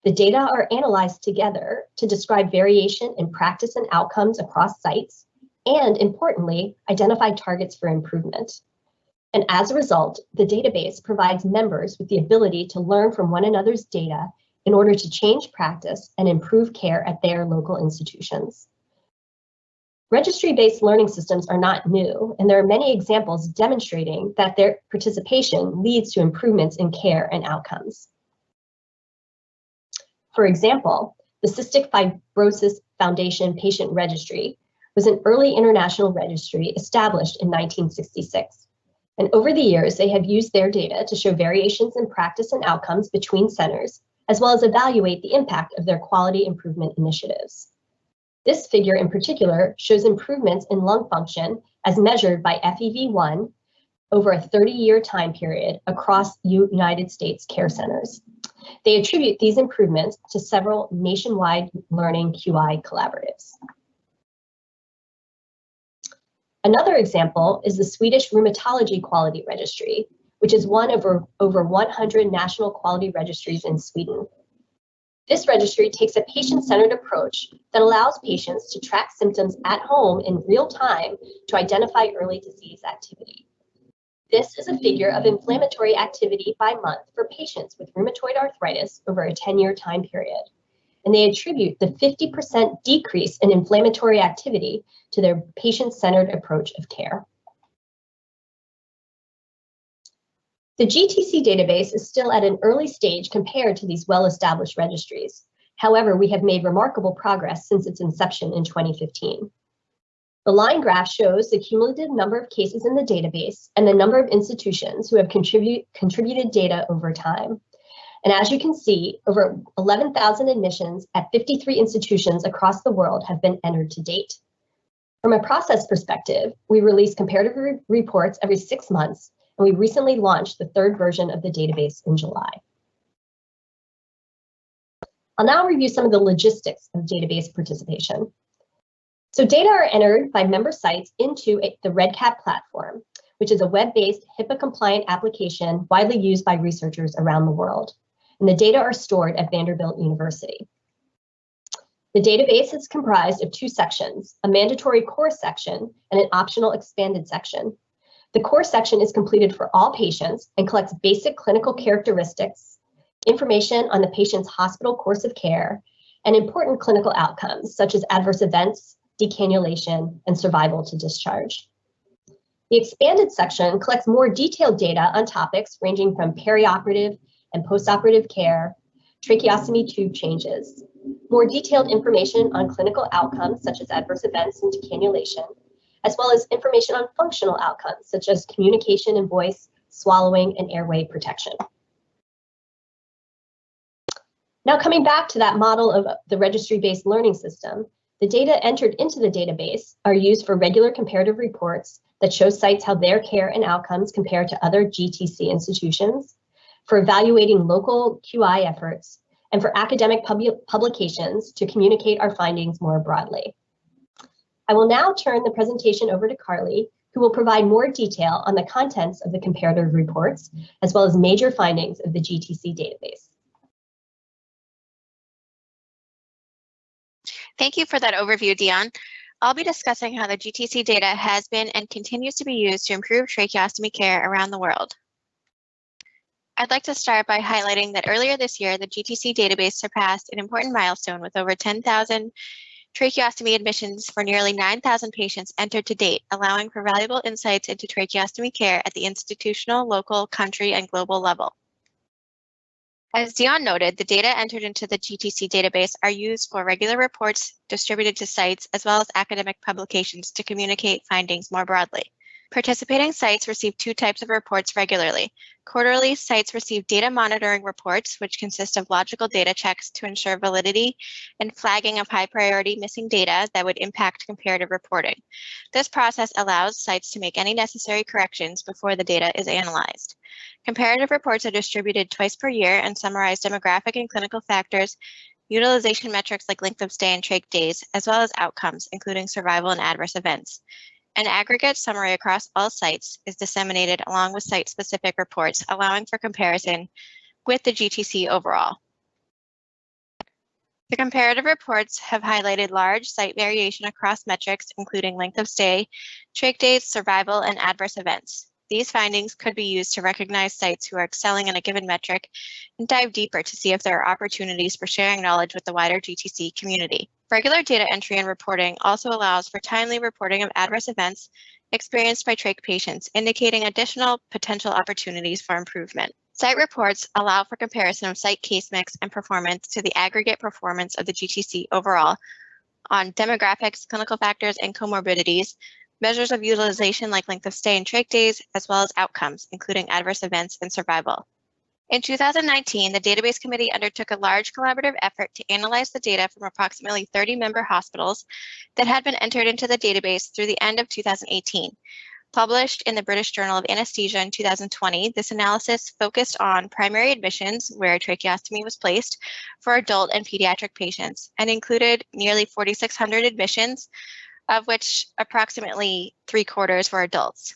The data are analyzed together to describe variation in practice and outcomes across sites, and importantly, identify targets for improvement. And as a result, the database provides members with the ability to learn from one another's data in order to change practice and improve care at their local institutions. Registry-based learning systems are not new, and there are many examples demonstrating that their participation leads to improvements in care and outcomes. For example, the Cystic Fibrosis Foundation Patient Registry was an early international registry established in 1966. And over the years, they have used their data to show variations in practice and outcomes between centers, as well as evaluate the impact of their quality improvement initiatives. This figure in particular shows improvements in lung function as measured by FEV1 over a 30-year time period across United States care centers. They attribute these improvements to several nationwide learning QI collaboratives. Another example is the Swedish Rheumatology Quality Registry, which is one of over 100 national quality registries in Sweden. This registry takes a patient-centered approach that allows patients to track symptoms at home in real time to identify early disease activity. This is a figure of inflammatory activity by month for patients with rheumatoid arthritis over a 10-year time period. And they attribute the 50% decrease in inflammatory activity to their patient-centered approach of care. The GTC database is still at an early stage compared to these well-established registries. However, we have made remarkable progress since its inception in 2015. The line graph shows the cumulative number of cases in the database and the number of institutions who have contributed data over time. And as you can see, over 11,000 admissions at 53 institutions across the world have been entered to date. From a process perspective, we release comparative reports every 6 months, and we recently launched the 3rd version of the database in July. I'll now review some of the logistics of database participation. So data are entered by member sites into the REDCap platform, which is a web-based HIPAA-compliant application widely used by researchers around the world. And the data are stored at Vanderbilt University. The database is comprised of 2 sections, a mandatory core section and an optional expanded section. The core section is completed for all patients and collects basic clinical characteristics, information on the patient's hospital course of care, and important clinical outcomes such as adverse events, decannulation, and survival to discharge. The expanded section collects more detailed data on topics ranging from perioperative and postoperative care, tracheostomy tube changes, more detailed information on clinical outcomes such as adverse events and decannulation, as well as information on functional outcomes such as communication and voice, swallowing, and airway protection. Now coming back to that model of the registry-based learning system, the data entered into the database are used for regular comparative reports that show sites how their care and outcomes compare to other GTC institutions, for evaluating local QI efforts, and for academic publications to communicate our findings more broadly. I will now turn the presentation over to Carly, who will provide more detail on the contents of the comparative reports, as well as major findings of the GTC database. Thank you for that overview, Dionne. I'll be discussing how the GTC data has been and continues to be used to improve tracheostomy care around the world. I'd like to start by highlighting that earlier this year, the GTC database surpassed an important milestone with over 10,000 tracheostomy admissions for nearly 9,000 patients entered to date, allowing for valuable insights into tracheostomy care at the institutional, local, country, and global level. As Dionne noted, the data entered into the GTC database are used for regular reports distributed to sites as well as academic publications to communicate findings more broadly. Participating sites receive two types of reports regularly. Quarterly, sites receive data monitoring reports, which consist of logical data checks to ensure validity and flagging of high priority missing data that would impact comparative reporting. This process allows sites to make any necessary corrections before the data is analyzed. Comparative reports are distributed twice per year and summarize demographic and clinical factors, utilization metrics like length of stay and trach days, as well as outcomes, including survival and adverse events. An aggregate summary across all sites is disseminated along with site-specific reports, allowing for comparison with the GTC overall. The comparative reports have highlighted large site variation across metrics, including length of stay, trach days, survival, and adverse events. These findings could be used to recognize sites who are excelling in a given metric and dive deeper to see if there are opportunities for sharing knowledge with the wider GTC community. Regular data entry and reporting also allows for timely reporting of adverse events experienced by trach patients, indicating additional potential opportunities for improvement. Site reports allow for comparison of site case mix and performance to the aggregate performance of the GTC overall on demographics, clinical factors, and comorbidities, measures of utilization like length of stay and trach days, as well as outcomes, including adverse events and survival. In 2019, the database committee undertook a large collaborative effort to analyze the data from approximately 30 member hospitals that had been entered into the database through the end of 2018. Published in the British Journal of Anesthesia in 2020, this analysis focused on primary admissions where tracheostomy was placed for adult and pediatric patients and included nearly 4,600 admissions, of which approximately 3/4 were adults.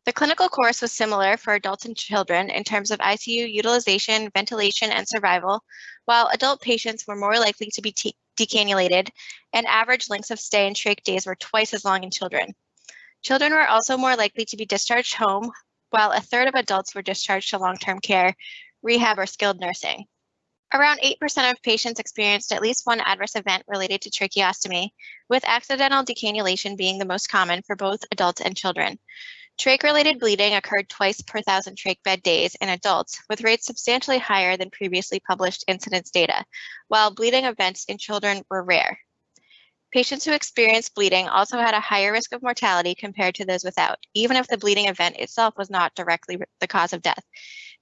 The clinical course was similar for adults and children in terms of ICU utilization, ventilation, and survival, while adult patients were more likely to be decannulated, and average lengths of stay and trach days were twice as long in children. Children were also more likely to be discharged home, while 1/3 of adults were discharged to long-term care, rehab, or skilled nursing. Around 8% of patients experienced at least one adverse event related to tracheostomy, with accidental decannulation being the most common for both adults and children. Trach-related bleeding occurred twice per 1,000 trach bed days in adults, with rates substantially higher than previously published incidence data, while bleeding events in children were rare. Patients who experienced bleeding also had a higher risk of mortality compared to those without, even if the bleeding event itself was not directly the cause of death.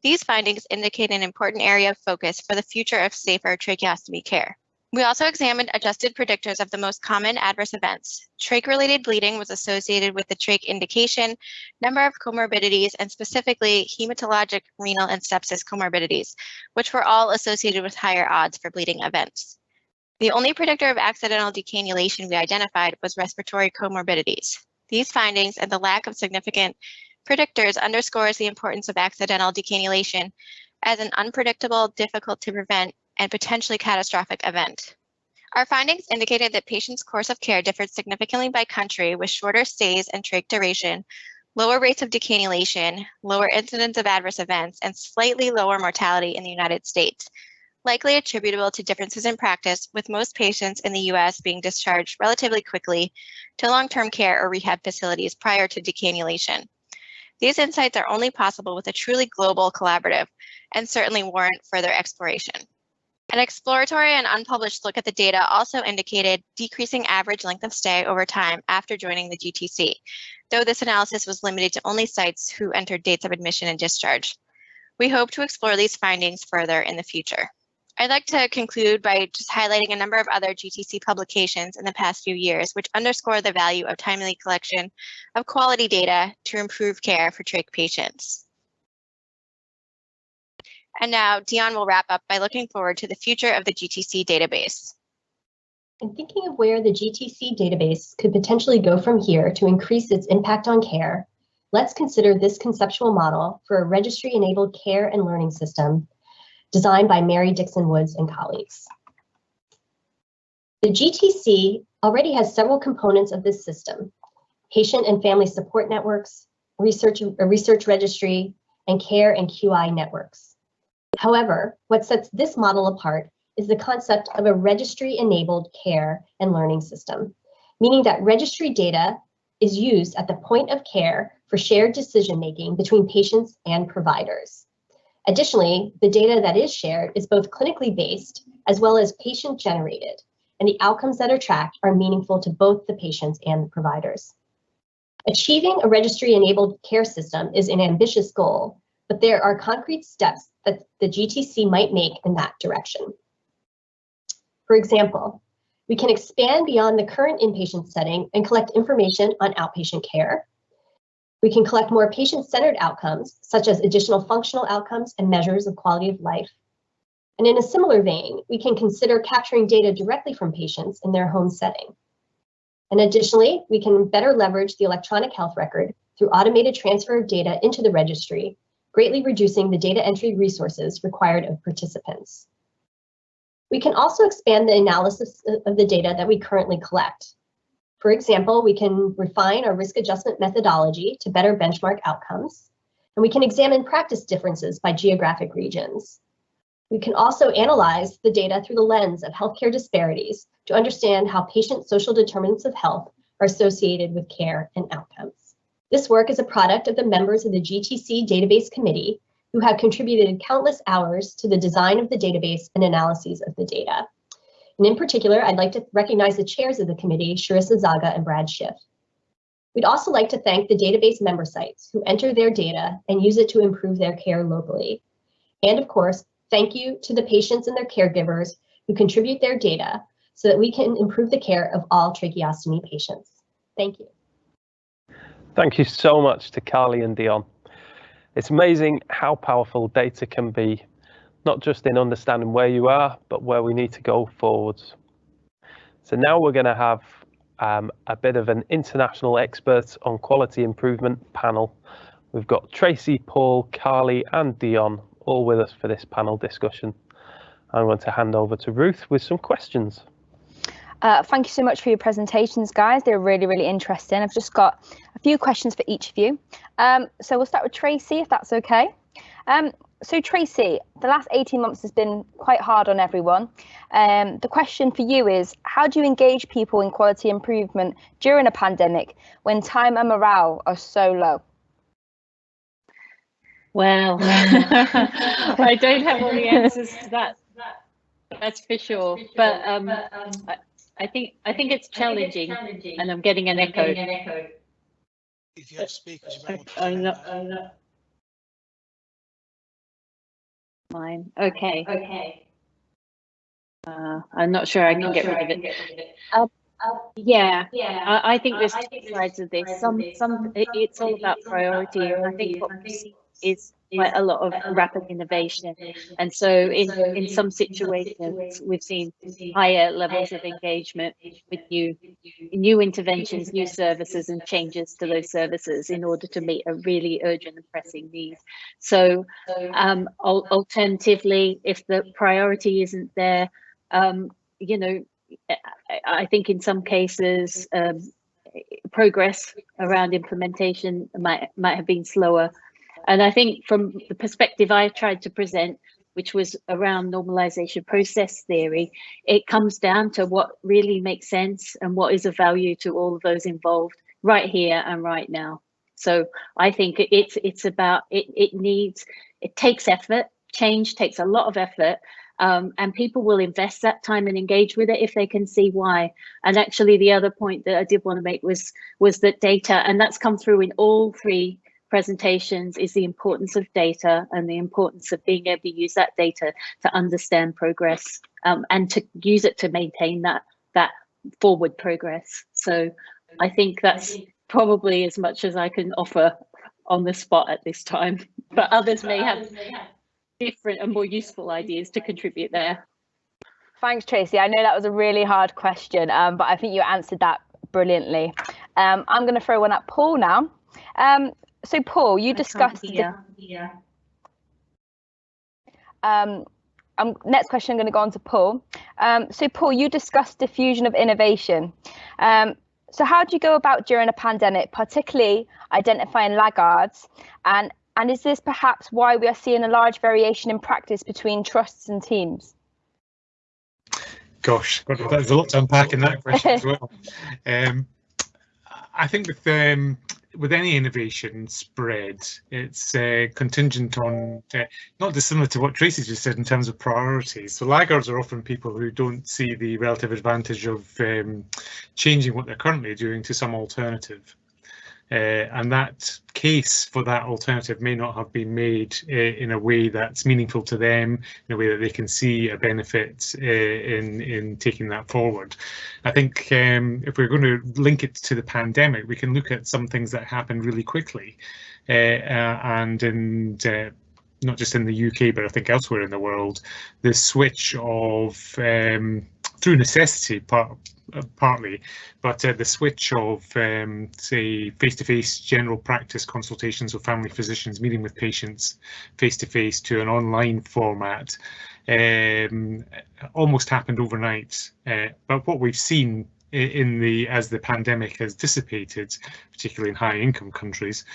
These findings indicate an important area of focus for the future of safer tracheostomy care. We also examined adjusted predictors of the most common adverse events. Trach-related bleeding was associated with the trach indication, number of comorbidities, and specifically hematologic, renal, and sepsis comorbidities, which were all associated with higher odds for bleeding events. The only predictor of accidental decannulation we identified was respiratory comorbidities. These findings and the lack of significant predictors underscores the importance of accidental decannulation as an unpredictable, difficult to prevent, and potentially catastrophic event. Our findings indicated that patients' course of care differed significantly by country, with shorter stays and trach duration, lower rates of decannulation, lower incidence of adverse events, and slightly lower mortality in the United States, likely attributable to differences in practice, with most patients in the US being discharged relatively quickly to long-term care or rehab facilities prior to decannulation. These insights are only possible with a truly global collaborative and certainly warrant further exploration. An exploratory and unpublished look at the data also indicated decreasing average length of stay over time after joining the GTC, though this analysis was limited to only sites who entered dates of admission and discharge. We hope to explore these findings further in the future. I'd like to conclude by just highlighting a number of other GTC publications in the past few years, which underscore the value of timely collection of quality data to improve care for trach patients. And now Dionne will wrap up by looking forward to the future of the GTC database. In thinking of where the GTC database could potentially go from here to increase its impact on care, let's consider this conceptual model for a registry-enabled care and learning system designed by Mary Dixon Woods and colleagues. The GTC already has several components of this system: patient and family support networks, a research registry, and care and QI networks. However, what sets this model apart is the concept of a registry-enabled care and learning system, meaning that registry data is used at the point of care for shared decision-making between patients and providers. Additionally, the data that is shared is both clinically based as well as patient-generated, and the outcomes that are tracked are meaningful to both the patients and the providers. Achieving a registry-enabled care system is an ambitious goal, but there are concrete steps that the GTC might make in that direction. For example, we can expand beyond the current inpatient setting and collect information on outpatient care. We can collect more patient-centered outcomes, such as additional functional outcomes and measures of quality of life. And in a similar vein, we can consider capturing data directly from patients in their home setting. And additionally, we can better leverage the electronic health record through automated transfer of data into the registry, greatly reducing the data entry resources required of participants. We can also expand the analysis of the data that we currently collect. For example, we can refine our risk adjustment methodology to better benchmark outcomes, and we can examine practice differences by geographic regions. We can also analyze the data through the lens of healthcare disparities to understand how patient social determinants of health are associated with care and outcomes. This work is a product of the members of the GTC Database Committee who have contributed countless hours to the design of the database and analyses of the data. And in particular, I'd like to recognize the chairs of the committee, Sharissa Zaga and Brad Schiff. We'd also like to thank the database member sites who enter their data and use it to improve their care locally. And of course, thank you to the patients and their caregivers who contribute their data so that we can improve the care of all tracheostomy patients. Thank you. Thank you so much to Carly and Dionne. It's amazing how powerful data can be, not just in understanding where you are, but where we need to go forwards. So now we're going to have a bit of an international experts on quality improvement panel. We've got Tracy, Paul, Carly and Dionne all with us for this panel discussion. I'm going to hand over to Ruth with some questions. Thank you so much for your presentations, guys. They're really, really interesting. I've just got a few questions for each of you. So we'll start with Tracy, if that's okay. So Tracy, the last 18 months has been quite hard on everyone. The question for you is, how do you engage people in quality improvement during a pandemic when time and morale are so low? Well, I don't have all the answers to that. That's for sure. But I think it's challenging, and I'm getting an echo. If you have speakers, you might want to mine. Okay. I'm not sure I can get rid of it. Yeah. I think there's two sides of this. It's all about priority, and I think what we see is quite a lot of rapid innovation, and so in some situations we've seen higher levels of engagement with new interventions, new services and changes to those services in order to meet a really urgent and pressing need. So alternatively, if the priority isn't there, you know, I think in some cases progress around implementation might have been slower. And I think from the perspective I tried to present, which was around normalization process theory, it comes down to what really makes sense and what is of value to all of those involved right here and right now. So I think it's about, it takes effort. Change takes a lot of effort, and people will invest that time and engage with it if they can see why. And actually, the other point that I did want to make was that data, and that's come through in all three presentations, is the importance of data and the importance of being able to use that data to understand progress, and to use it to maintain that forward progress. So I think that's probably as much as I can offer on the spot at this time, but others may have different and more useful ideas to contribute there. Thanks, Tracy. I know that was a really hard question, but I think you answered that brilliantly. I'm going to throw one at Paul now. So Paul, you discussed... next question, I'm going to go on to Paul. So Paul, you discussed diffusion of innovation. So how do you go about during a pandemic, particularly identifying laggards? And is this perhaps why we are seeing a large variation in practice between trusts and teams? Gosh, there's a lot to unpack in that question as well. I think with any innovation spread, it's contingent on not dissimilar to what Tracy just said in terms of priorities. So laggards are often people who don't see the relative advantage of changing what they're currently doing to some alternative. And that case for that alternative may not have been made in a way that's meaningful to them, in a way that they can see a benefit in taking that forward. I think if we're going to link it to the pandemic, we can look at some things that happened really quickly, and in not just in the UK, but I think elsewhere in the world, the switch of through necessity partly, but the switch of say face-to-face general practice consultations with family physicians, meeting with patients face-to-face to an online format almost happened overnight. But what we've seen as the pandemic has dissipated, particularly in high-income countries,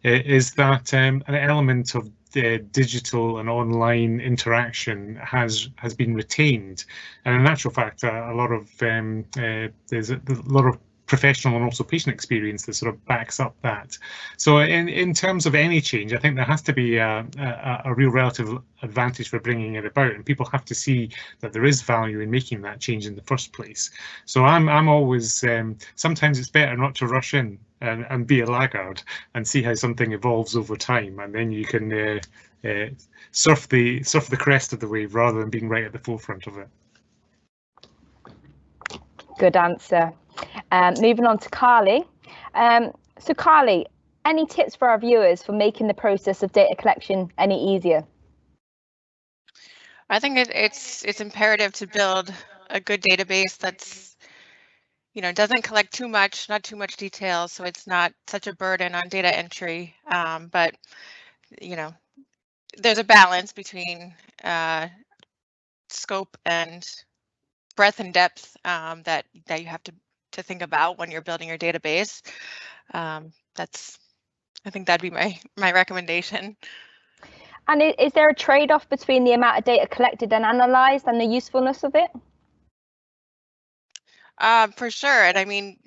is that an element of the digital and online interaction has been retained, and in actual fact, a lot of there's a lot of professional and also patient experience that sort of backs up that. So in terms of any change, I think there has to be a real relative advantage for bringing it about, and people have to see that there is value in making that change in the first place. So I'm always sometimes it's better not to rush in and be a laggard and see how something evolves over time, and then you can surf the crest of the wave rather than being right at the forefront of it. Good answer. Moving on to Carly. So Carly, any tips for our viewers for making the process of data collection any easier? I think it's imperative to build a good database that's, doesn't collect too much, not too much detail, so it's not such a burden on data entry. But there's a balance between scope and breadth and depth that you have to think about when you're building your database. I think that'd be my recommendation. And is there a trade-off between the amount of data collected and analysed and the usefulness of it? For sure. And I mean,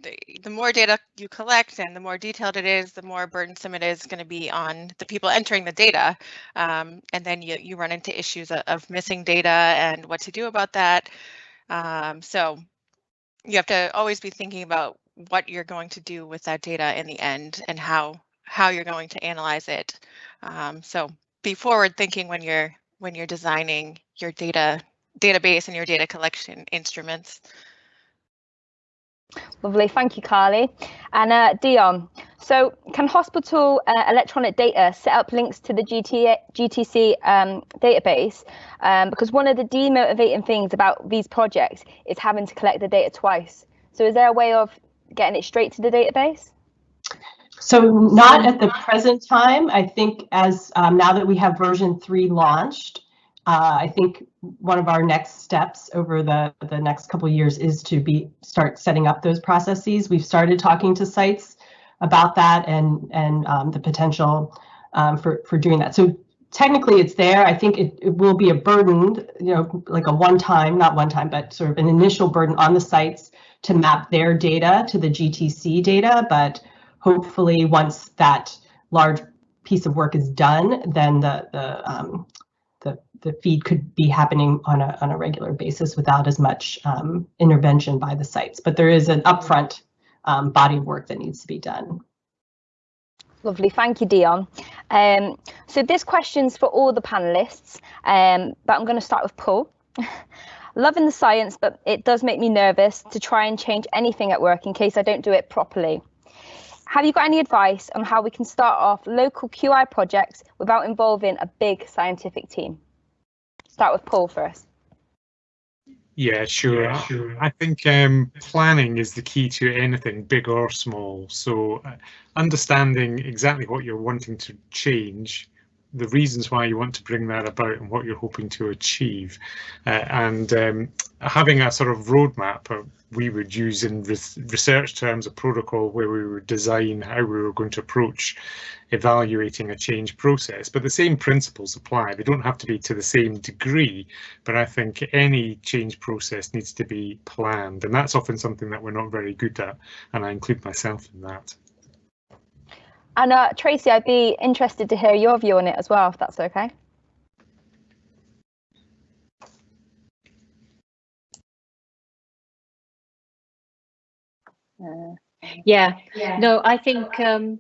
the more data you collect and the more detailed it is, the more burdensome it is going to be on the people entering the data. And then you run into issues of missing data and what to do about that. So you have to always be thinking about what you're going to do with that data in the end and how you're going to analyze it. So be forward thinking when you're designing your database and your data collection instruments. Lovely, thank you, Carly. And Dionne, so can hospital electronic data set up links to the GTC database? Because one of the demotivating things about these projects is having to collect the data twice. So is there a way of getting it straight to the database? So not at the present time. I think as now that we have version 3 launched, I think one of our next steps over the next couple of years is to start setting up those processes. We've started talking to sites about that and the potential for doing that. So technically it's there. I think it will be a burden, like a not one time, but sort of an initial burden on the sites to map their data to the GTC data. But hopefully once that large piece of work is done, then the the feed could be happening on a regular basis without as much intervention by the sites. But there is an upfront body of work that needs to be done. Lovely, thank you, Dionne. So this question's for all the panelists, but I'm going to start with Paul. Loving the science, but it does make me nervous to try and change anything at work in case I don't do it properly. Have you got any advice on how we can start off local QI projects without involving a big scientific team? Start with Paul first. Yeah, sure. I think planning is the key to anything, big or small. So understanding exactly what you're wanting to change, the reasons why you want to bring that about and what you're hoping to achieve, and having a sort of roadmap. We would use in research terms a protocol where we would design how we were going to approach evaluating a change process, but the same principles apply. They don't have to be to the same degree, but I think any change process needs to be planned, and that's often something that we're not very good at, and I include myself in that. And Tracy, I'd be interested to hear your view on it as well, if that's okay. No, I think sorry,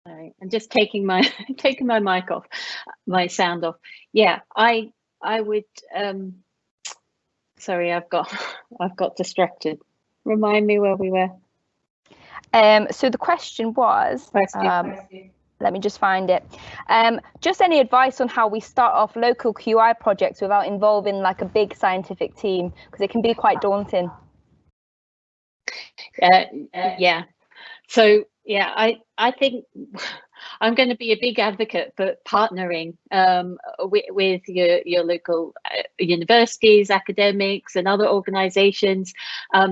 I'm just taking my mic off, my sound off. Yeah, I would sorry, I've got distracted. Remind me where we were. So the question was, let me just find it. Just any advice on how we start off local QI projects without involving like a big scientific team, because it can be quite daunting. Yeah. So yeah, I think I'm going to be a big advocate for partnering with your local universities, academics, and other organisations,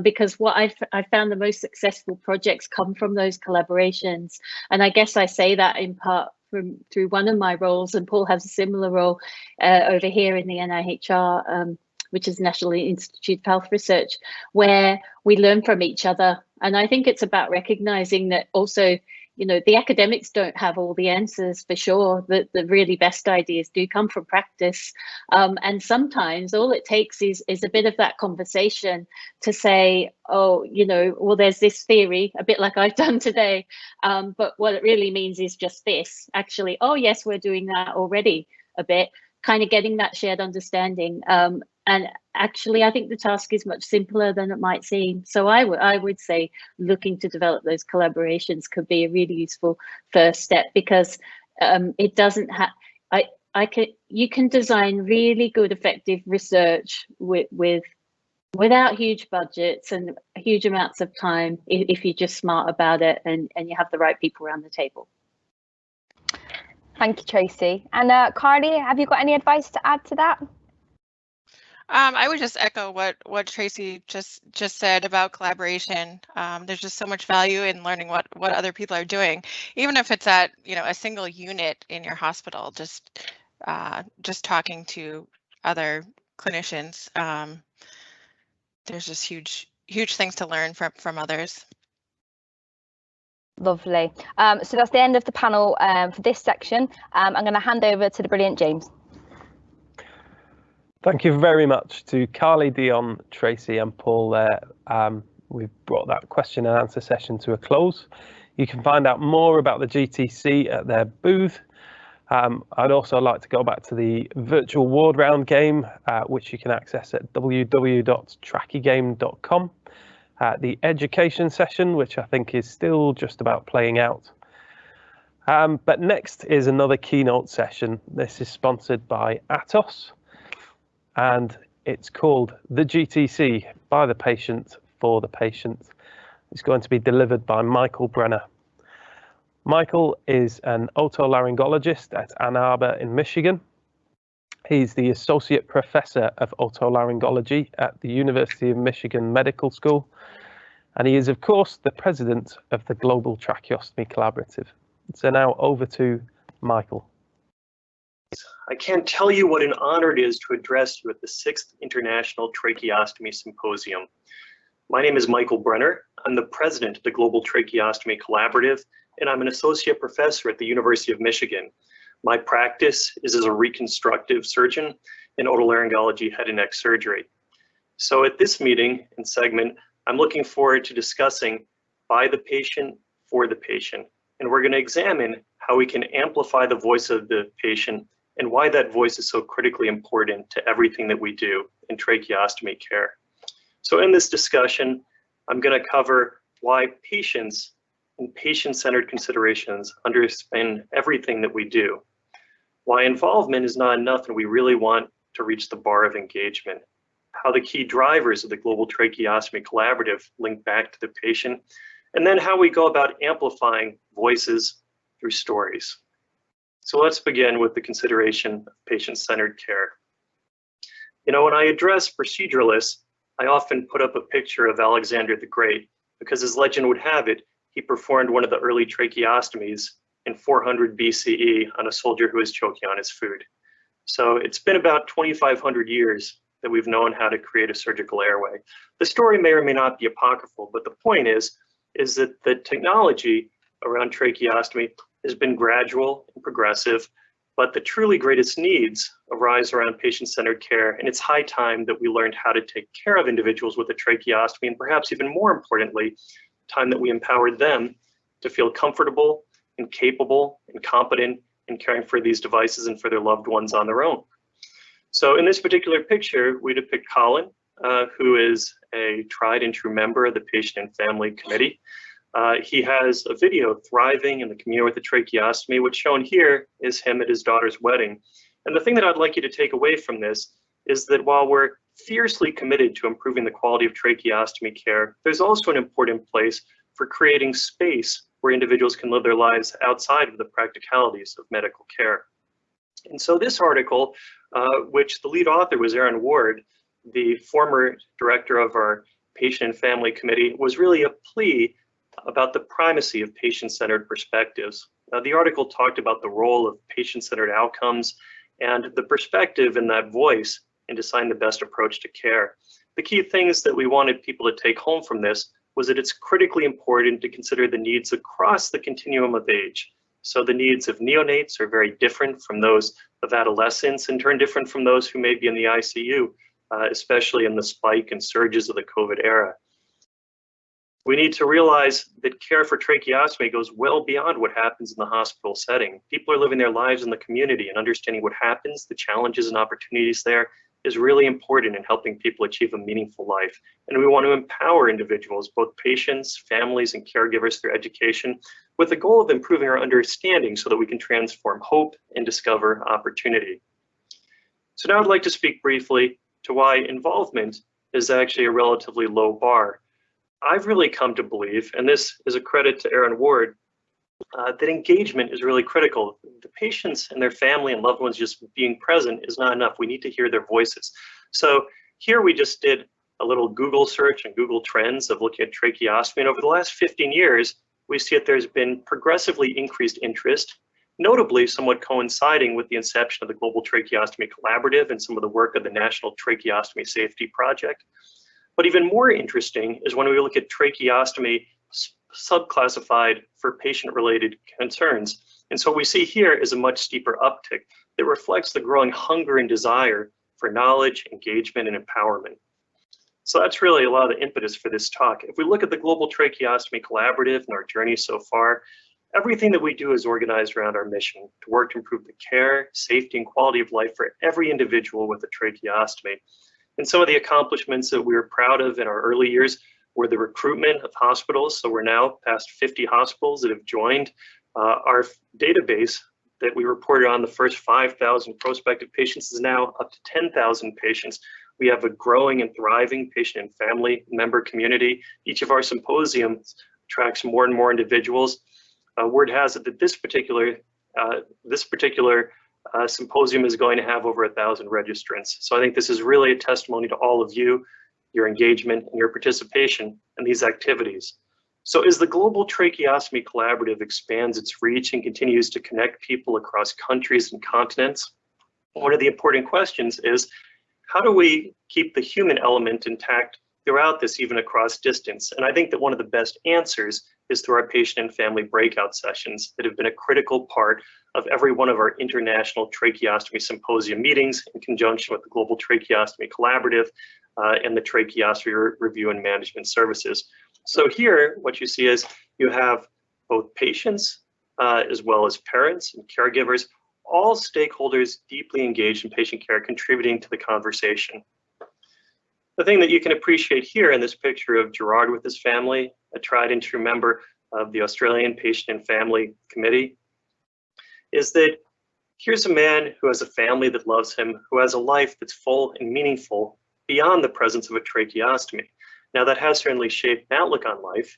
because what I've found the most successful projects come from those collaborations. And I guess I say that in part through one of my roles, and Paul has a similar role over here in the NIHR, which is National Institute of Health Research, where we learn from each other. And I think it's about recognizing that also, you know, the academics don't have all the answers for sure, that the really best ideas do come from practice. And sometimes all it takes is a bit of that conversation to say, oh, you know, well, there's this theory, a bit like I've done today, but what it really means is just this. Actually, oh, yes, we're doing that already a bit, kind of getting that shared understanding. And actually, I think the task is much simpler than it might seem. So I would say looking to develop those collaborations could be a really useful first step, because it doesn't have, you can design really good, effective research without huge budgets and huge amounts of time if you're just smart about it and you have the right people around the table. Thank you, Tracy. And Carly, have you got any advice to add to that? I would just echo what Tracy just said about collaboration. There's just so much value in learning what other people are doing, even if it's at, you know, a single unit in your hospital. Just talking to other clinicians. There's just huge things to learn from others. Lovely. So that's the end of the panel for this section. I'm going to hand over to the brilliant James. Thank you very much to Carly, Dionne, Tracy and Paul there. We've brought that question and answer session to a close. You can find out more about the GTC at their booth. I'd also like to go back to the virtual ward round game, which you can access at www.tracheogame.com. The education session, which I think is still just about playing out. But next is another keynote session. This is sponsored by Atos, and it's called The GTC, by the patient, for the patient. It's going to be delivered by Michael Brenner. Michael is an otolaryngologist at Ann Arbor in Michigan. He's the Associate Professor of Otolaryngology at the University of Michigan Medical School, and he is, of course, the president of the Global Tracheostomy Collaborative. So now over to Michael. I can't tell you what an honor it is to address you at the 6th International Tracheostomy Symposium. My name is Michael Brenner. I'm the president of the Global Tracheostomy Collaborative, and I'm an associate professor at the University of Michigan. My practice is as a reconstructive surgeon in otolaryngology head and neck surgery. So at this meeting and segment, I'm looking forward to discussing by the patient, for the patient. And we're going to examine how we can amplify the voice of the patient and why that voice is so critically important to everything that we do in tracheostomy care. So in this discussion, I'm going to cover why patients and patient-centered considerations underpin everything that we do, why involvement is not enough and we really want to reach the bar of engagement, how the key drivers of the Global Tracheostomy Collaborative link back to the patient, and then how we go about amplifying voices through stories. So let's begin with the consideration of patient-centered care. You know, when I address proceduralists, I often put up a picture of Alexander the Great because, as legend would have it, he performed one of the early tracheostomies in 400 BCE on a soldier who was choking on his food. So it's been about 2,500 years that we've known how to create a surgical airway. The story may or may not be apocryphal, but the point is that the technology around tracheostomy has been gradual and progressive, but the truly greatest needs arise around patient-centered care, and it's high time that we learned how to take care of individuals with a tracheostomy, and perhaps even more importantly, time that we empowered them to feel comfortable and capable and competent in caring for these devices and for their loved ones on their own. So in this particular picture, we depict Colin, who is a tried and true member of the Patient and Family Committee. He has a video thriving in the community with a tracheostomy, which shown here is him at his daughter's wedding. And the thing that I'd like you to take away from this is that while we're fiercely committed to improving the quality of tracheostomy care, there's also an important place for creating space where individuals can live their lives outside of the practicalities of medical care. And so this article, which the lead author was Aaron Ward, the former director of our Patient and Family Committee, was really a plea about the primacy of patient-centered perspectives. Now, the article talked about the role of patient-centered outcomes and the perspective in that voice in deciding the best approach to care. The key things that we wanted people to take home from this was that it's critically important to consider the needs across the continuum of age. So the needs of neonates are very different from those of adolescents, in turn different from those who may be in the ICU, especially in the spike and surges of the COVID era. We need to realize that care for tracheostomy goes well beyond what happens in the hospital setting. People are living their lives in the community, and understanding what happens, the challenges and opportunities there, is really important in helping people achieve a meaningful life. And we want to empower individuals, both patients, families, and caregivers through education, with the goal of improving our understanding so that we can transform hope and discover opportunity. So now I'd like to speak briefly to why involvement is actually a relatively low bar. I've really come to believe, and this is a credit to Aaron Ward, that engagement is really critical. The patients and their family and loved ones just being present is not enough. We need to hear their voices. So here we just did a little Google search and Google Trends of looking at tracheostomy, and over the last 15 years, we see that there's been progressively increased interest, notably somewhat coinciding with the inception of the Global Tracheostomy Collaborative and some of the work of the National Tracheostomy Safety Project. But even more interesting is when we look at tracheostomy subclassified for patient-related concerns. And so what we see here is a much steeper uptick that reflects the growing hunger and desire for knowledge, engagement, and empowerment. So that's really a lot of the impetus for this talk. If we look at the Global Tracheostomy Collaborative and our journey so far, everything that we do is organized around our mission to work to improve the care, safety, and quality of life for every individual with a tracheostomy. And some of the accomplishments that we were proud of in our early years were the recruitment of hospitals. So we're now past 50 hospitals that have joined our database that we reported on. The first 5,000 prospective patients is now up to 10,000 patients. We have a growing and thriving patient and family member community. Each of our symposiums attracts more and more individuals. Word has it that this particular symposium is going to have over 1,000 registrants. So I think this is really a testimony to all of you, your engagement and your participation in these activities. So as the Global Tracheostomy Collaborative expands its reach and continues to connect people across countries and continents, one of the important questions is, how do we keep the human element intact throughout this, even across distance? And I think that one of the best answers is through our patient and family breakout sessions that have been a critical part of every one of our International Tracheostomy Symposium meetings in conjunction with the Global Tracheostomy Collaborative and the Tracheostomy Review and Management Services. So here, what you see is you have both patients as well as parents and caregivers, all stakeholders deeply engaged in patient care, contributing to the conversation. The thing that you can appreciate here in this picture of Gerard with his family, a tried and true member of the Australian Patient and Family Committee, is that here's a man who has a family that loves him, who has a life that's full and meaningful beyond the presence of a tracheostomy. Now that has certainly shaped an outlook on life,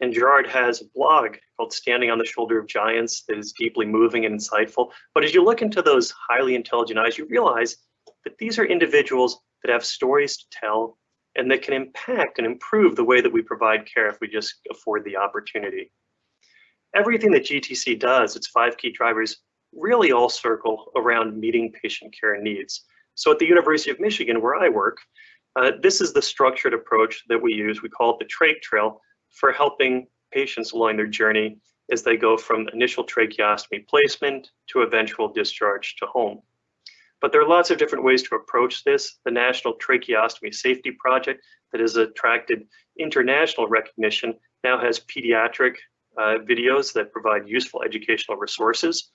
and Gerard has a blog called Standing on the Shoulder of Giants that is deeply moving and insightful. But as you look into those highly intelligent eyes, you realize that these are individuals that have stories to tell and that can impact and improve the way that we provide care if we just afford the opportunity. Everything that GTC does, its 5 key drivers, really all circle around meeting patient care needs. So at the University of Michigan, where I work, this is the structured approach that we use. We call it the trach trail for helping patients along their journey as they go from initial tracheostomy placement to eventual discharge to home. But there are lots of different ways to approach this. The National Tracheostomy Safety Project that has attracted international recognition now has pediatric videos that provide useful educational resources.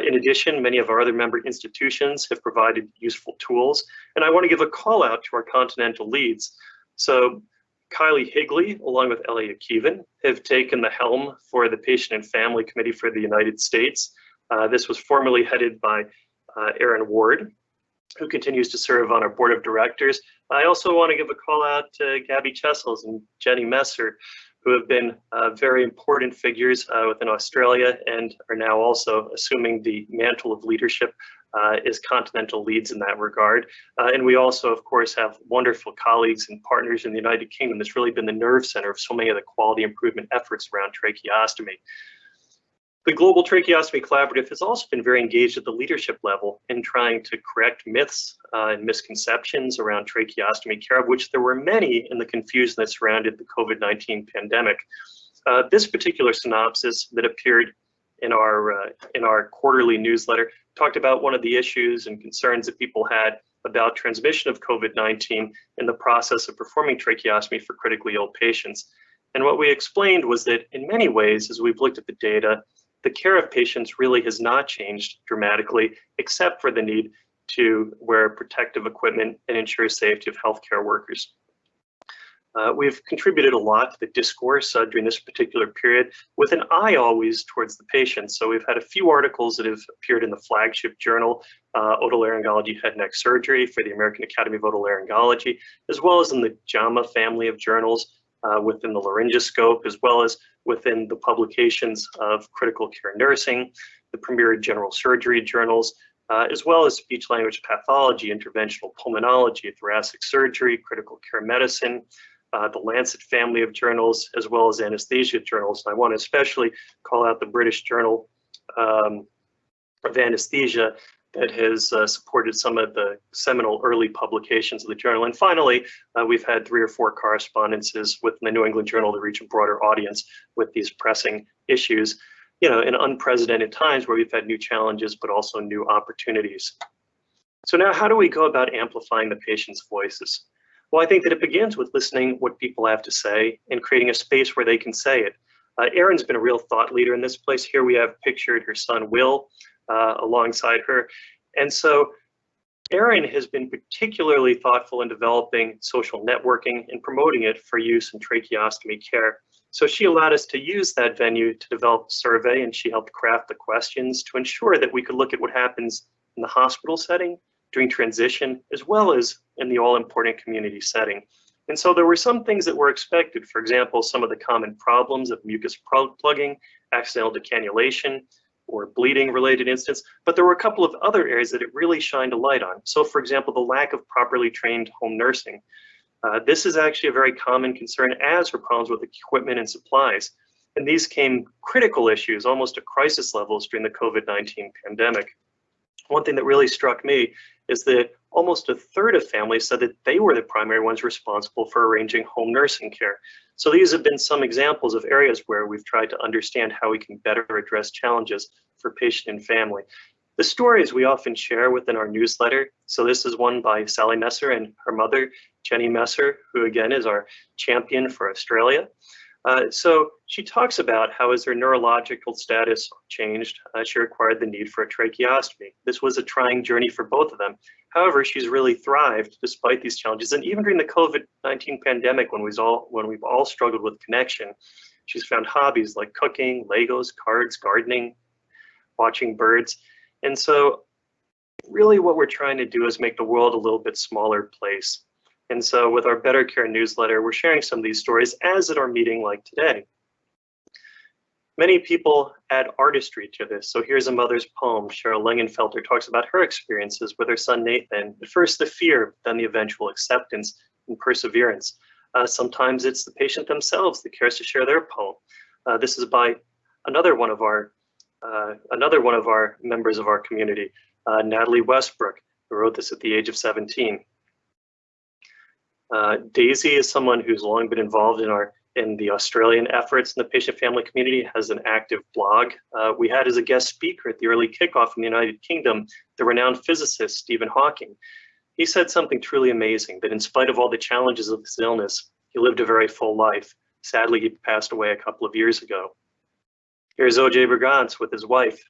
In addition, many of our other member institutions have provided useful tools. And I want to give a call out to our continental leads. So Kylie Higley, along with Elliot Keevan, have taken the helm for the Patient and Family Committee for the United States. This was formerly headed by Aaron Ward, who continues to serve on our board of directors. I also want to give a call out to Gabby Chessels and Jenny Messer, who have been very important figures within Australia and are now also assuming the mantle of leadership as continental leads in that regard. And we also, of course, have wonderful colleagues and partners in the United Kingdom that's really been the nerve center of so many of the quality improvement efforts around tracheostomy. The Global Tracheostomy Collaborative has also been very engaged at the leadership level in trying to correct myths and misconceptions around tracheostomy care, of which there were many in the confusion that surrounded the COVID-19 pandemic. This particular synopsis that appeared in our quarterly newsletter talked about one of the issues and concerns that people had about transmission of COVID-19 in the process of performing tracheostomy for critically ill patients. And what we explained was that in many ways, as we've looked at the data, the care of patients really has not changed dramatically, except for the need to wear protective equipment and ensure safety of healthcare workers. We've contributed a lot to the discourse during this particular period with an eye always towards the patient. So we've had a few articles that have appeared in the flagship journal, Otolaryngology Head and Neck Surgery for the American Academy of Otolaryngology, as well as in the JAMA family of journals within the laryngoscope, as well as within the publications of critical care nursing, the premier general surgery journals, as well as speech language pathology, interventional pulmonology, thoracic surgery, critical care medicine, the Lancet family of journals, as well as anesthesia journals. And I want to especially call out the British Journal of Anesthesia that has supported some of the seminal early publications of the journal. And finally, we've had 3 or 4 correspondences with the New England Journal to reach a broader audience with these pressing issues, you know, in unprecedented times where we've had new challenges, but also new opportunities. So now how do we go about amplifying the patient's voices? Well, I think that it begins with listening what people have to say and creating a space where they can say it. Erin's been a real thought leader in this place. Here we have pictured her son, Will, alongside her. And so Erin has been particularly thoughtful in developing social networking and promoting it for use in tracheostomy care. So she allowed us to use that venue to develop a survey, and she helped craft the questions to ensure that we could look at what happens in the hospital setting, during transition, as well as in the all-important community setting. And so there were some things that were expected. For example, some of the common problems of mucus plugging, accidental decannulation, or bleeding related incidents, but there were a couple of other areas that it really shined a light on. So for example, the lack of properly trained home nursing. This is actually a very common concern, as were problems with equipment and supplies. And these came critical issues, almost at crisis levels during the COVID-19 pandemic. One thing that really struck me is that almost a third of families said that they were the primary ones responsible for arranging home nursing care. So these have been some examples of areas where we've tried to understand how we can better address challenges for patient and family. The stories we often share within our newsletter. So this is one by Sally Messer and her mother, Jenny Messer, who again is our champion for Australia. So she talks about how as her neurological status changed, she required the need for a tracheostomy. This was a trying journey for both of them. However, she's really thrived despite these challenges. And even during the COVID-19 pandemic, when we've all struggled with connection, she's found hobbies like cooking, Legos, cards, gardening, watching birds. And so really what we're trying to do is make the world a little bit smaller place. And so with our Better Care newsletter, we're sharing some of these stories as at our meeting like today. Many people add artistry to this. So here's a mother's poem. Cheryl Langenfelter talks about her experiences with her son, Nathan. At first the fear, then the eventual acceptance and perseverance. Sometimes it's the patient themselves that cares to share their poem. This is by another one of our members of our community, Natalie Westbrook, who wrote this at the age of 17. Daisy is someone who's long been involved in the Australian efforts in the patient family community, has an active blog. We had as a guest speaker at the early kickoff in the United Kingdom, the renowned physicist Stephen Hawking. He said something truly amazing, that in spite of all the challenges of his illness, he lived a very full life. Sadly, he passed away a couple of years ago. Here's O.J. Brigance with his wife.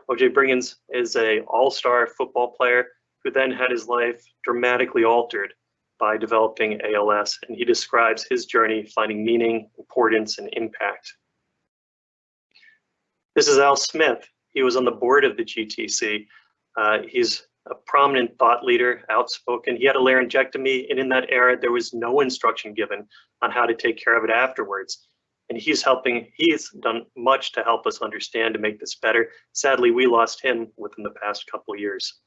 O.J. Brigance is an all-star football player who then had his life dramatically altered by developing ALS, and he describes his journey finding meaning, importance, and impact. This is Al Smith. He was on the board of the GTC. He's a prominent thought leader, outspoken. He had a laryngectomy, and in that era, there was no instruction given on how to take care of it afterwards. And he's done much to help us understand to make this better. Sadly, we lost him within the past couple of years.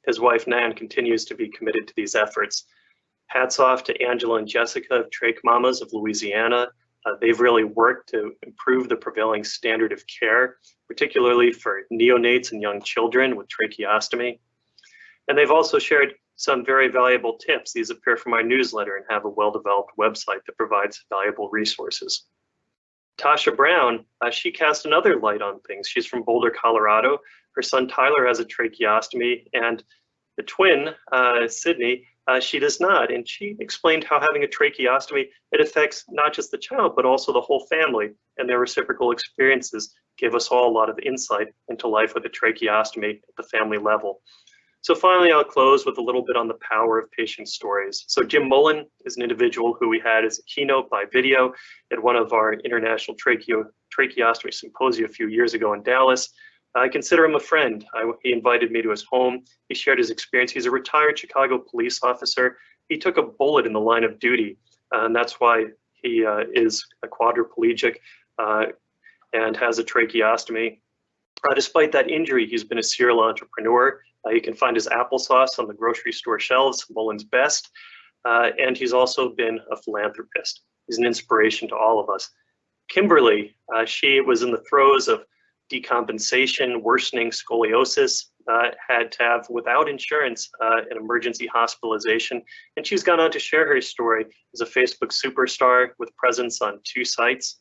His wife, Nan, continues to be committed to these efforts. Hats off to Angela and Jessica of Trach Mamas of Louisiana. They've really worked to improve the prevailing standard of care, particularly for neonates and young children with tracheostomy. And they've also shared some very valuable tips. These appear from our newsletter and have a well-developed website that provides valuable resources. Tasha Brown, she cast another light on things. She's from Boulder, Colorado. Her son Tyler has a tracheostomy, and the twin, Sydney, she does not. And she explained how having a tracheostomy, it affects not just the child, but also the whole family, and their reciprocal experiences give us all a lot of insight into life with a tracheostomy at the family level. So finally, I'll close with a little bit on the power of patient stories. So Jim Mullen is an individual who we had as a keynote by video at one of our International Tracheostomy Symposium a few years ago in Dallas. I consider him a friend. He invited me to his home. He shared his experience. He's a retired Chicago police officer. He took a bullet in the line of duty, and that's why he is a quadriplegic and has a tracheostomy. Despite that injury, he's been a serial entrepreneur. You can find his applesauce on the grocery store shelves, Mullen's Best, and he's also been a philanthropist. He's an inspiration to all of us. Kimberly, she was in the throes of decompensation, worsening scoliosis, had to have, without insurance, an emergency hospitalization. And she's gone on to share her story as a Facebook superstar with presence on 2 sites.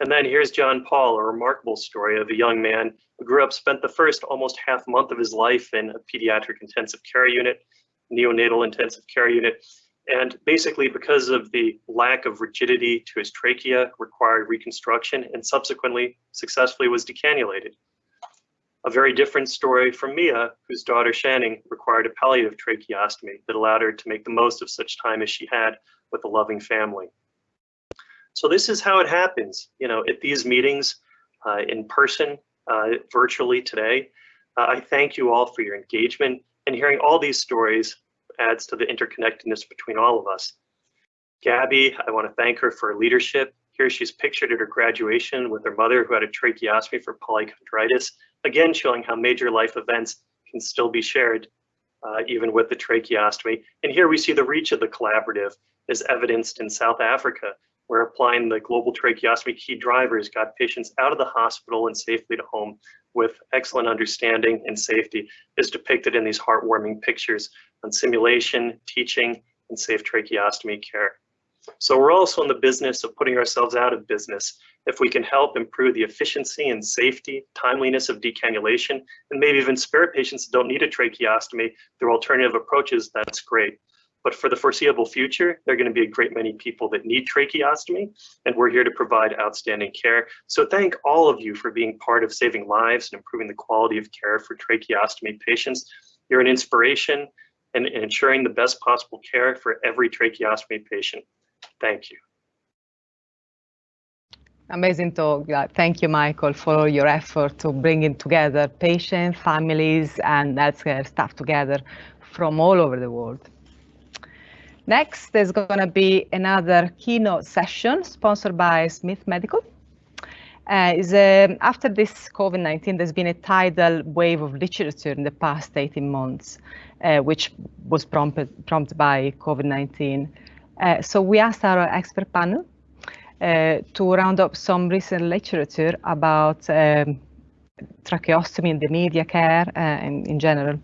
And then here's John Paul, a remarkable story of a young man who grew up, spent the first almost half month of his life in a pediatric intensive care unit, neonatal intensive care unit. And basically because of the lack of rigidity to his trachea, required reconstruction and subsequently successfully was decannulated. A very different story from Mia, whose daughter Shanning required a palliative tracheostomy that allowed her to make the most of such time as she had with a loving family. So this is how it happens, at these meetings in person, virtually today. I thank you all for your engagement, and hearing all these stories adds to the interconnectedness between all of us. Gabby, I want to thank her for her leadership. Here she's pictured at her graduation with her mother who had a tracheostomy for polychondritis, again showing how major life events can still be shared even with the tracheostomy. And here we see the reach of the collaborative as evidenced in South Africa, where applying the global tracheostomy key drivers got patients out of the hospital and safely to home with excellent understanding and safety, is depicted in these heartwarming pictures on simulation, teaching, and safe tracheostomy care. So we're also in the business of putting ourselves out of business. If we can help improve the efficiency and safety, timeliness of decannulation, and maybe even spare patients that don't need a tracheostomy through alternative approaches, that's great. But for the foreseeable future, there are going to be a great many people that need tracheostomy, and we're here to provide outstanding care. So thank all of you for being part of saving lives and improving the quality of care for tracheostomy patients. You're an inspiration in ensuring the best possible care for every tracheostomy patient. Thank you. Amazing talk. Thank you, Michael, for your effort to bringing together patients, families, and healthcare staff together from all over the world. Next, there's going to be another keynote session sponsored by Smith Medical. After this COVID-19, there's been a tidal wave of literature in the past 18 months, which was prompted by COVID-19. So we asked our expert panel to round up some recent literature about tracheostomy in the media care and in general.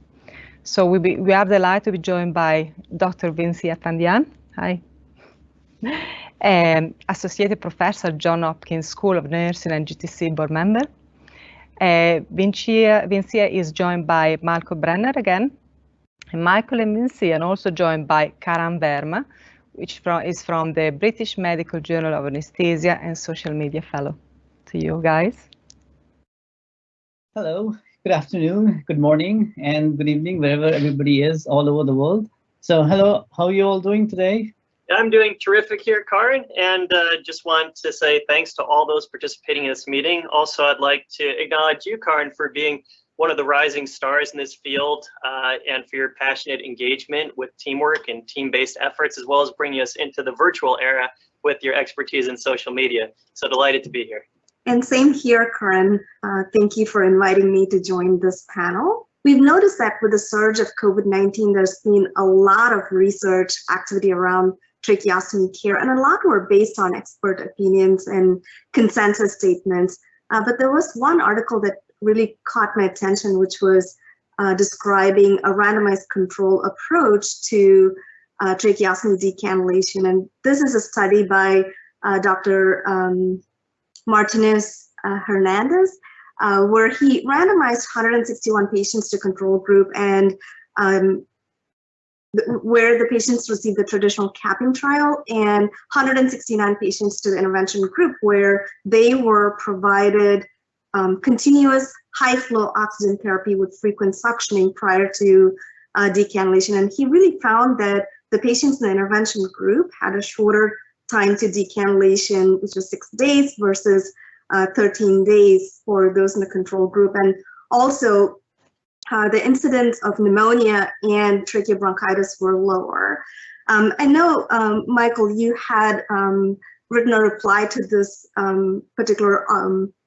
So we are delighted to be joined by Dr. Vincia Dionne. Hi. Associate Professor, Johns Hopkins School of Nursing and GTC board member. Vincia is joined by Michael Brenner again. And Michael and Vincia are also joined by Karan Verma, which is from the British Medical Journal of Anesthesia and Social Media Fellow. To you guys. Hello. Good afternoon, good morning, and good evening, wherever everybody is all over the world. So hello, how are you all doing today? I'm doing terrific here, Karan, and just want to say thanks to all those participating in this meeting. Also, I'd like to acknowledge you, Karan, for being one of the rising stars in this field and for your passionate engagement with teamwork and team-based efforts, as well as bringing us into the virtual era with your expertise in social media. So delighted to be here. And same here, Karan. Thank you for inviting me to join this panel. We've noticed that with the surge of COVID-19, there's been a lot of research activity around tracheostomy care, and a lot were based on expert opinions and consensus statements. But there was one article that really caught my attention, which was describing a randomized control approach to tracheostomy decannulation. And this is a study by Dr. Martinez Hernandez, where he randomized 161 patients to control group, and where the patients received the traditional capping trial, and 169 patients to the intervention group, where they were provided continuous high flow oxygen therapy with frequent suctioning prior to decannulation. And he really found that the patients in the intervention group had a shorter time to decannulation, which was 6 days versus 13 days for those in the control group. And also the incidence of pneumonia and tracheobronchitis were lower. I know, Michael, you had written a reply to this particular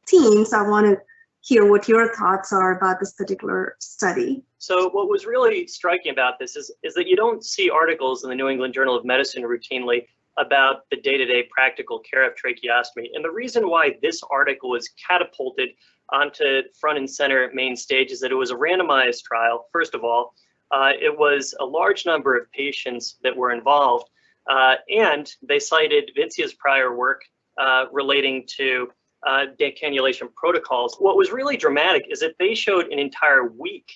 team, so I want to hear what your thoughts are about this particular study. So what was really striking about this is that you don't see articles in the New England Journal of Medicine routinely about the day-to-day practical care of tracheostomy. And the reason why this article was catapulted onto front and center main stage is that it was a randomized trial. First of all, it was a large number of patients that were involved, and they cited Vincia's prior work relating to decannulation protocols. What was really dramatic is that they showed an entire week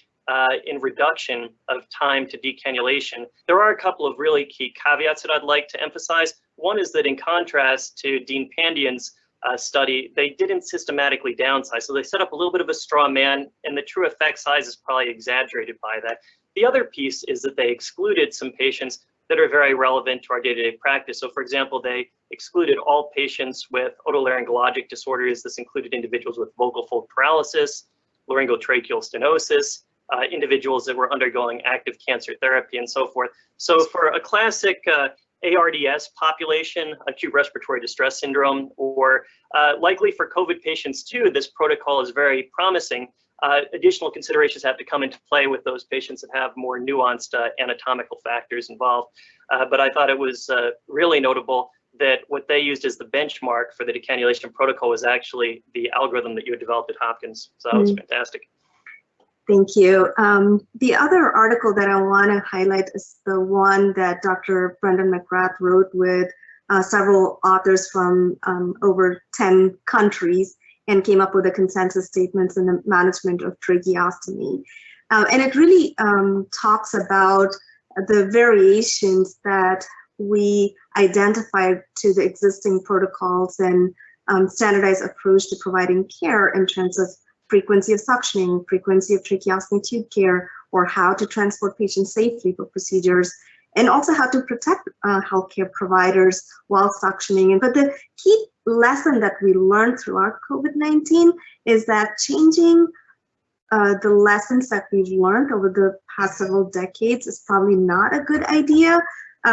in reduction of time to decannulation. There are a couple of really key caveats that I'd like to emphasize. One is that in contrast to Dean Pandyan's study, they didn't systematically downsize. So they set up a little bit of a straw man, and the true effect size is probably exaggerated by that. The other piece is that they excluded some patients that are very relevant to our day-to-day practice. So for example, they excluded all patients with otolaryngologic disorders. This included individuals with vocal fold paralysis, laryngotracheal stenosis, individuals that were undergoing active cancer therapy, and so forth. So for a classic ARDS population, acute respiratory distress syndrome, or likely for COVID patients too, this protocol is very promising. Additional considerations have to come into play with those patients that have more nuanced anatomical factors involved. But I thought it was really notable that what they used as the benchmark for the decannulation protocol was actually the algorithm that you had developed at Hopkins. So that was fantastic. Thank you. The other article that I want to highlight is the one that Dr. Brendan McGrath wrote with several authors from over 10 countries and came up with a consensus statements in the management of tracheostomy. And it really talks about the variations that we identified to the existing protocols and standardized approach to providing care in terms of frequency of suctioning, frequency of tracheostomy tube care, or how to transport patients safely for procedures, and also how to protect healthcare providers while suctioning. But the key lesson that we learned throughout COVID-19 is that changing the lessons that we've learned over the past several decades is probably not a good idea,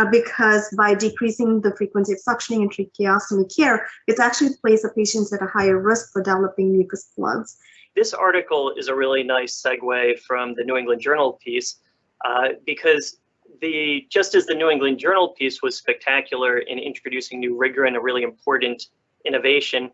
because by decreasing the frequency of suctioning and tracheostomy care, it's actually placed the patients at a higher risk for developing mucus plugs. This article is a really nice segue from the New England Journal piece, because just as the New England Journal piece was spectacular in introducing new rigor and a really important innovation,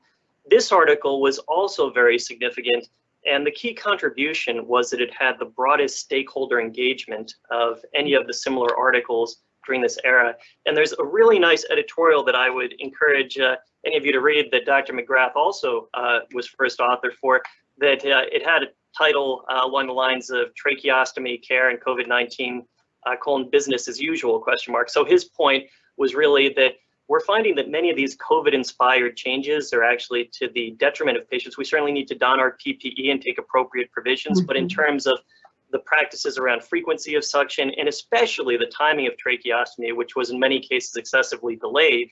this article was also very significant. And the key contribution was that it had the broadest stakeholder engagement of any of the similar articles during this era. And there's a really nice editorial that I would encourage any of you to read that Dr. McGrath also was first author for, that it had a title along the lines of Tracheostomy Care and COVID-19, business as usual, ? So his point was really that we're finding that many of these COVID-inspired changes are actually to the detriment of patients. We certainly need to don our PPE and take appropriate provisions, but in terms of the practices around frequency of suction, and especially the timing of tracheostomy, which was in many cases excessively delayed,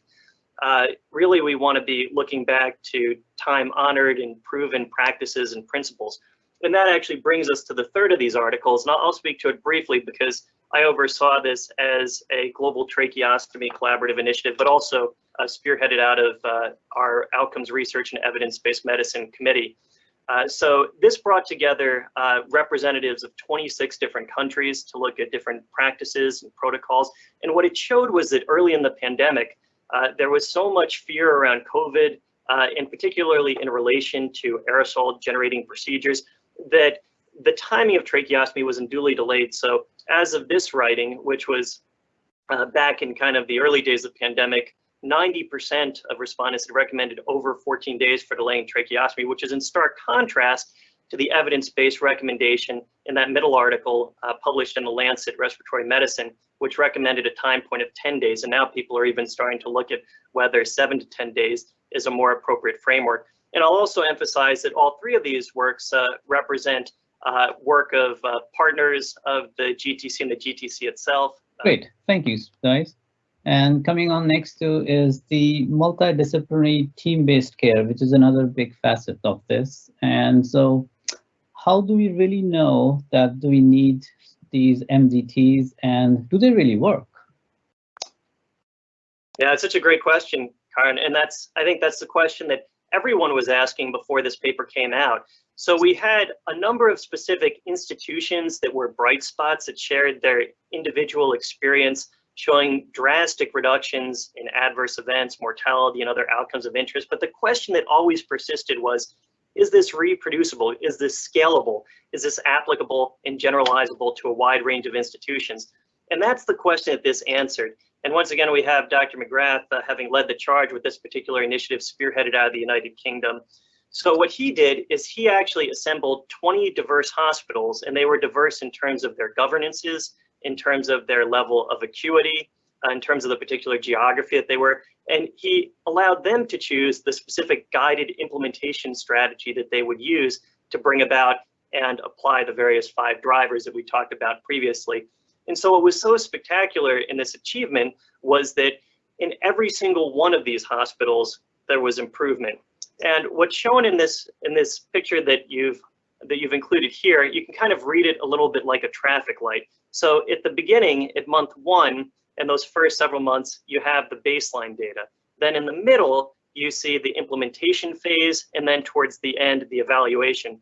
really we want to be looking back to time-honored and proven practices and principles. And that actually brings us to the third of these articles, and I'll speak to it briefly because I oversaw this as a global tracheostomy collaborative initiative, but also spearheaded out of our Outcomes Research and Evidence-Based Medicine Committee. So this brought together representatives of 26 different countries to look at different practices and protocols. And what it showed was that early in the pandemic, there was so much fear around COVID, and particularly in relation to aerosol generating procedures, that the timing of tracheostomy was unduly delayed. So as of this writing, which was back in kind of the early days of the pandemic, 90% of respondents had recommended over 14 days for delaying tracheostomy, which is in stark contrast to the evidence-based recommendation in that middle article published in the Lancet Respiratory Medicine, which recommended a time point of 10 days. And now people are even starting to look at whether 7 to 10 days is a more appropriate framework. And I'll also emphasize that all three of these works represent work of partners of the GTC and the GTC itself. Great, thank you, guys. And coming on next to is the multidisciplinary team-based care, which is another big facet of this. And so how do we really know that do we need these MDTs and do they really work? Yeah, it's such a great question, Karan. And I think that's the question that everyone was asking before this paper came out. So we had a number of specific institutions that were bright spots that shared their individual experience showing drastic reductions in adverse events, mortality, and other outcomes of interest. But the question that always persisted was, is this reproducible? Is this scalable? Is this applicable and generalizable to a wide range of institutions? And that's the question that this answered. And once again, we have Dr. McGrath having led the charge with this particular initiative spearheaded out of the United Kingdom. So what he did is he actually assembled 20 diverse hospitals, and they were diverse in terms of their governances, in terms of their level of acuity, in terms of the particular geography that they were, and he allowed them to choose the specific guided implementation strategy that they would use to bring about and apply the various 5 drivers that we talked about previously. And so what was so spectacular in this achievement was that in every single one of these hospitals, there was improvement. And what's shown in this picture that you've included here, you can kind of read it a little bit like a traffic light. So at the beginning, at month 1, and those first several months, you have the baseline data. Then in the middle, you see the implementation phase, and then towards the end, the evaluation.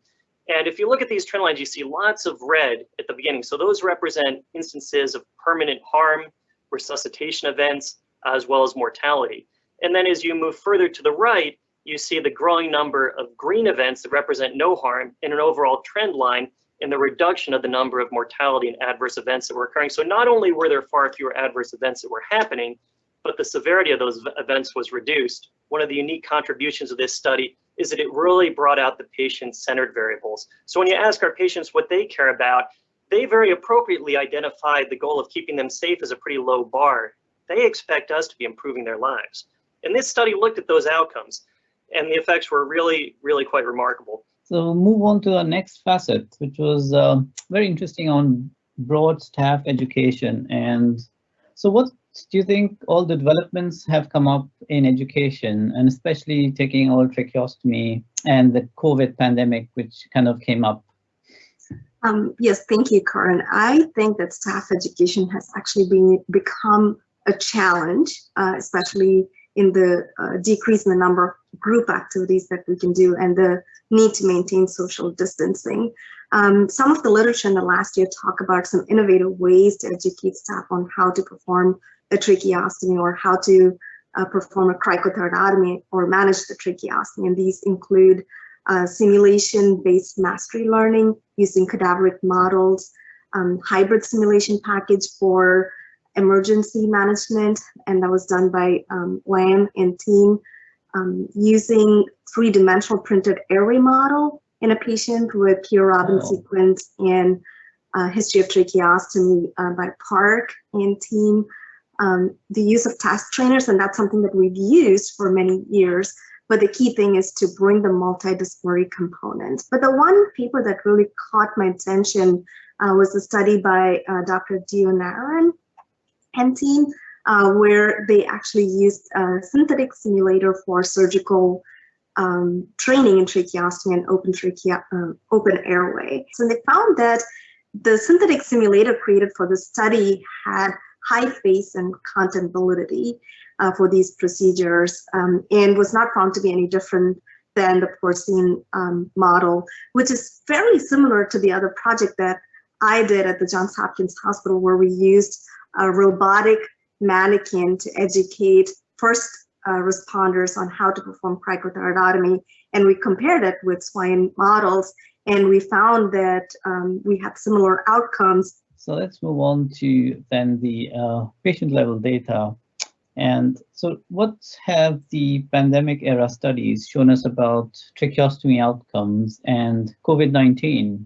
And if you look at these trend lines, you see lots of red at the beginning. So those represent instances of permanent harm, resuscitation events, as well as mortality. And then as you move further to the right, you see the growing number of green events that represent no harm in an overall trend line in the reduction of the number of mortality and adverse events that were occurring. So not only were there far fewer adverse events that were happening, but the severity of those events was reduced. One of the unique contributions of this study is that it really brought out the patient-centered variables. So when you ask our patients what they care about, they very appropriately identified the goal of keeping them safe as a pretty low bar. They expect us to be improving their lives. And this study looked at those outcomes, and the effects were really, really quite remarkable. So move on to our next facet, which was very interesting on broad staff education. And so what do you think all the developments have come up in education, and especially taking oral tracheostomy and the COVID pandemic, which kind of came up? Yes, thank you, Karan. I think that staff education has actually become a challenge, especially in the decrease in the number of group activities that we can do and the need to maintain social distancing. Some of the literature in the last year talk about some innovative ways to educate staff on how to perform a tracheostomy or how to perform a cricothyroidotomy or manage the tracheostomy. And these include simulation-based mastery learning using cadaveric models, hybrid simulation package for emergency management, and that was done by Lam and team, using three-dimensional printed airway model in a patient with Pierre-Robin sequence and history of tracheostomy by Park and team, the use of task trainers, and that's something that we've used for many years. But the key thing is to bring the multidisciplinary component. But the one paper that really caught my attention was a study by Dr. Dionne and team, where they actually used a synthetic simulator for surgical training in tracheostomy and open airway. So they found that the synthetic simulator created for the study had high face and content validity for these procedures, and was not found to be any different than the porcine model, which is fairly similar to the other project that I did at the Johns Hopkins Hospital, where we used a robotic mannequin to educate first responders on how to perform cricothyroidotomy, and we compared it with swine models, and we found that we had similar outcomes. So let's move on to then the patient level data. And so what have the pandemic era studies shown us about tracheostomy outcomes and COVID-19?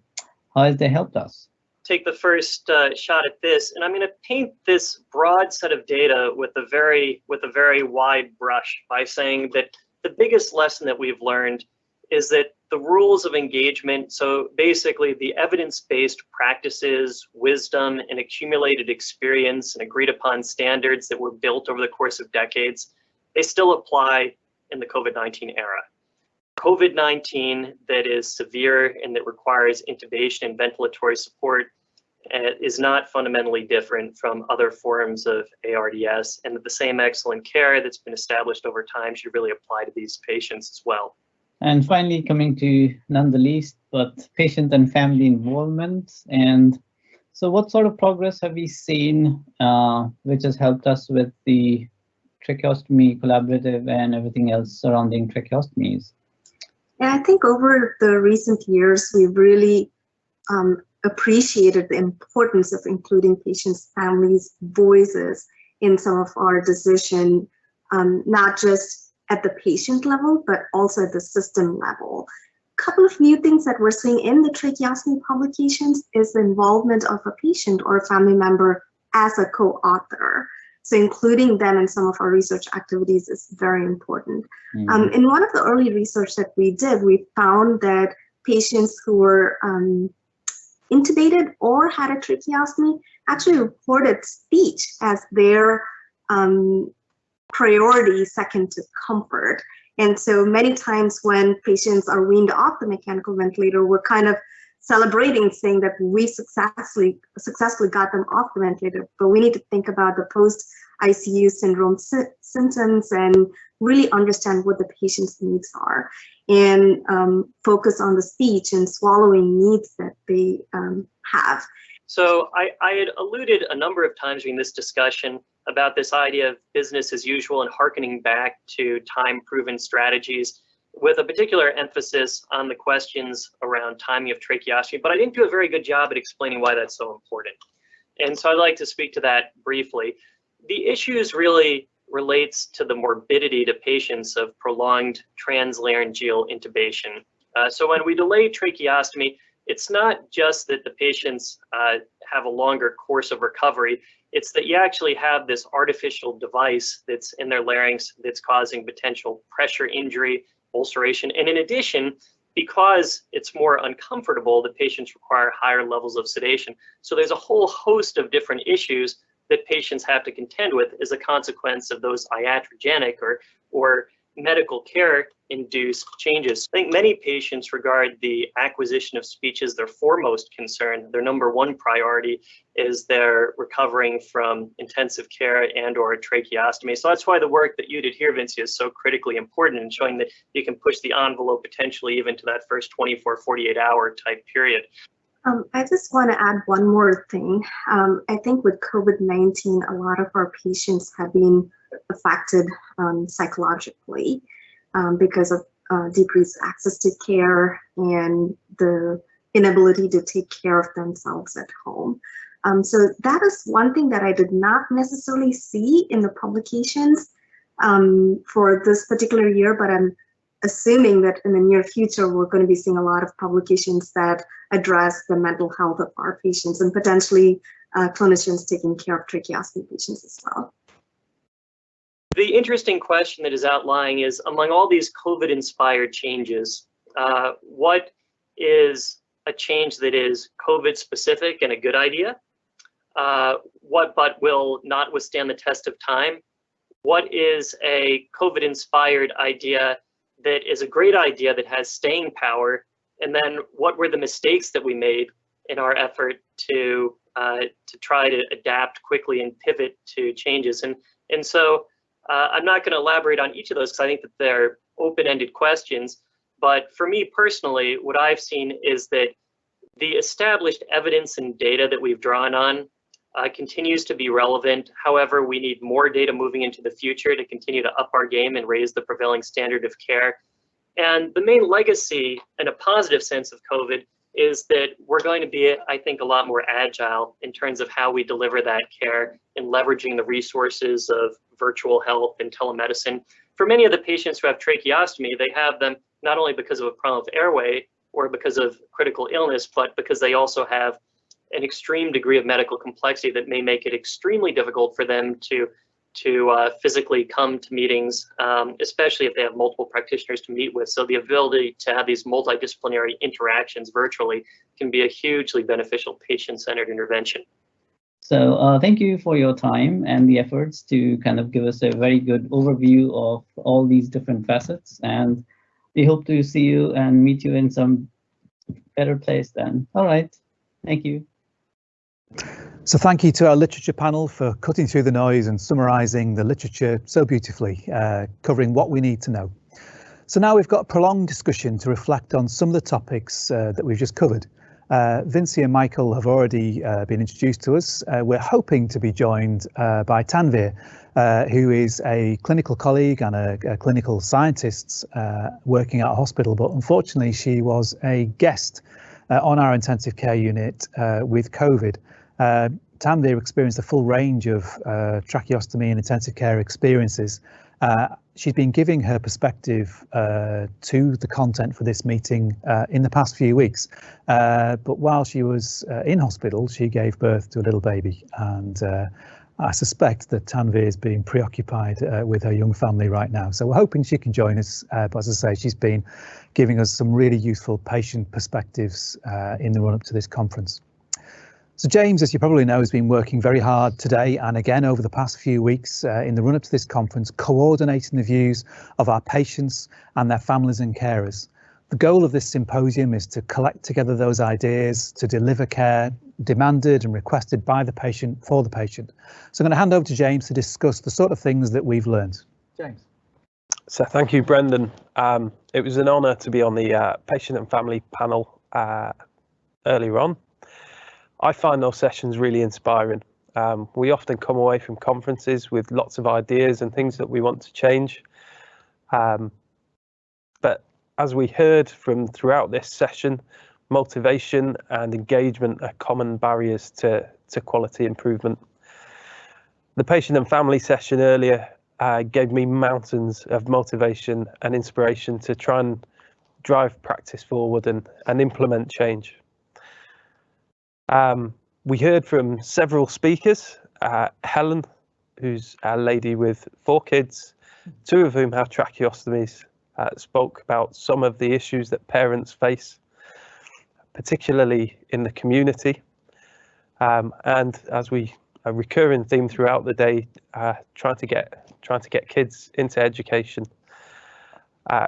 How has they helped us? Take the first shot at this, and I'm going to paint this broad set of data with a very wide brush by saying that the biggest lesson that we've learned is that the rules of engagement, so basically the evidence-based practices, wisdom, and accumulated experience and agreed upon standards that were built over the course of decades, they still apply in the COVID-19 era. COVID-19 that is severe and that requires intubation and ventilatory support is not fundamentally different from other forms of ARDS, and that the same excellent care that's been established over time should really apply to these patients as well. And finally, coming to none the least, but patient and family involvement. And so what sort of progress have we seen which has helped us with the tracheostomy collaborative and everything else surrounding tracheostomies? Yeah, I think over the recent years, we've really appreciated the importance of including patients' families' voices in some of our decision, not just at the patient level, but also at the system level. A couple of new things that we're seeing in the tracheostomy publications is the involvement of a patient or a family member as a co-author. So including them in some of our research activities is very important. In one of the early research that we did, we found that patients who were intubated or had a tracheostomy actually reported speech as their priority second to comfort. And so many times when patients are weaned off the mechanical ventilator, we're kind of celebrating, saying that we successfully got them off the ventilator, but we need to think about the post-ICU syndrome symptoms and really understand what the patient's needs are, and focus on the speech and swallowing needs that they have. So I had alluded a number of times during this discussion about this idea of business as usual and hearkening back to time-proven strategies with a particular emphasis on the questions around timing of tracheostomy, but I didn't do a very good job at explaining why that's so important. And so I'd like to speak to that briefly. The issues really relates to the morbidity to patients of prolonged translaryngeal intubation. So when we delay tracheostomy, it's not just that the patients have a longer course of recovery, it's that you actually have this artificial device that's in their larynx that's causing potential pressure injury, ulceration, and in addition, because it's more uncomfortable, the patients require higher levels of sedation. So there's a whole host of different issues that patients have to contend with as a consequence of those iatrogenic or medical care induced changes. I think many patients regard the acquisition of speech as their foremost concern. Their number one priority is they're recovering from intensive care and or tracheostomy. So that's why the work that you did here, Vincia, is so critically important in showing that you can push the envelope potentially even to that first 24, 48 hour type period. I just want to add one more thing. I think with COVID-19, a lot of our patients have been affected psychologically because of decreased access to care and the inability to take care of themselves at home. So that is one thing that I did not necessarily see in the publications for this particular year, but I'm assuming that in the near future, we're going to be seeing a lot of publications that address the mental health of our patients and potentially clinicians taking care of tracheostomy patients as well. The interesting question that is outlying is, among all these COVID-inspired changes, what is a change that is COVID-specific and a good idea? What but will not withstand the test of time? What is a COVID-inspired idea that is a great idea that has staying power? And then what were the mistakes that we made in our effort to try to adapt quickly and pivot to changes? And so I'm not going to elaborate on each of those because I think that they're open-ended questions. But for me personally, what I've seen is that the established evidence and data that we've drawn on continues to be relevant. However, we need more data moving into the future to continue to up our game and raise the prevailing standard of care. And the main legacy, in a positive sense, of COVID is that we're going to be, I think, a lot more agile in terms of how we deliver that care and leveraging the resources of virtual health and telemedicine. For many of the patients who have tracheostomy, they have them not only because of a problem of airway or because of critical illness, but because they also have an extreme degree of medical complexity that may make it extremely difficult for them to physically come to meetings, especially if they have multiple practitioners to meet with. So the ability to have these multidisciplinary interactions virtually can be a hugely beneficial patient-centered intervention. So thank you for your time and the efforts to kind of give us a very good overview of all these different facets. And we hope to see you and meet you in some better place then. All right, thank you. So thank you to our literature panel for cutting through the noise and summarising the literature so beautifully, covering what we need to know. So now we've got a prolonged discussion to reflect on some of the topics that we've just covered. Vincia and Michael have already been introduced to us. We're hoping to be joined by Tanvir, who is a clinical colleague and a clinical scientist working at a hospital, but unfortunately she was a guest on our intensive care unit with COVID. Tanvir experienced a full range of tracheostomy and intensive care experiences. She's been giving her perspective to the content for this meeting in the past few weeks. But while she was in hospital, she gave birth to a little baby. And I suspect that Tanvir is being preoccupied with her young family right now. So we're hoping she can join us. But as I say, she's been giving us some really useful patient perspectives in the run-up to this conference. So James, as you probably know, has been working very hard today and again over the past few weeks in the run-up to this conference, coordinating the views of our patients and their families and carers. The goal of this symposium is to collect together those ideas to deliver care demanded and requested by the patient for the patient. So I'm going to hand over to James to discuss the sort of things that we've learned. James. So thank you, Brendan. It was an honour to be on the patient and family panel earlier on. I find those sessions really inspiring. We often come away from conferences with lots of ideas and things that we want to change. But as we heard from throughout this session, motivation and engagement are common barriers to quality improvement. The patient and family session earlier gave me mountains of motivation and inspiration to try and drive practice forward and implement change. We heard from several speakers. Helen, who's a lady with 4 kids, 2 of whom have tracheostomies, spoke about some of the issues that parents face, particularly in the community. And as a recurring theme throughout the day, trying to get kids into education.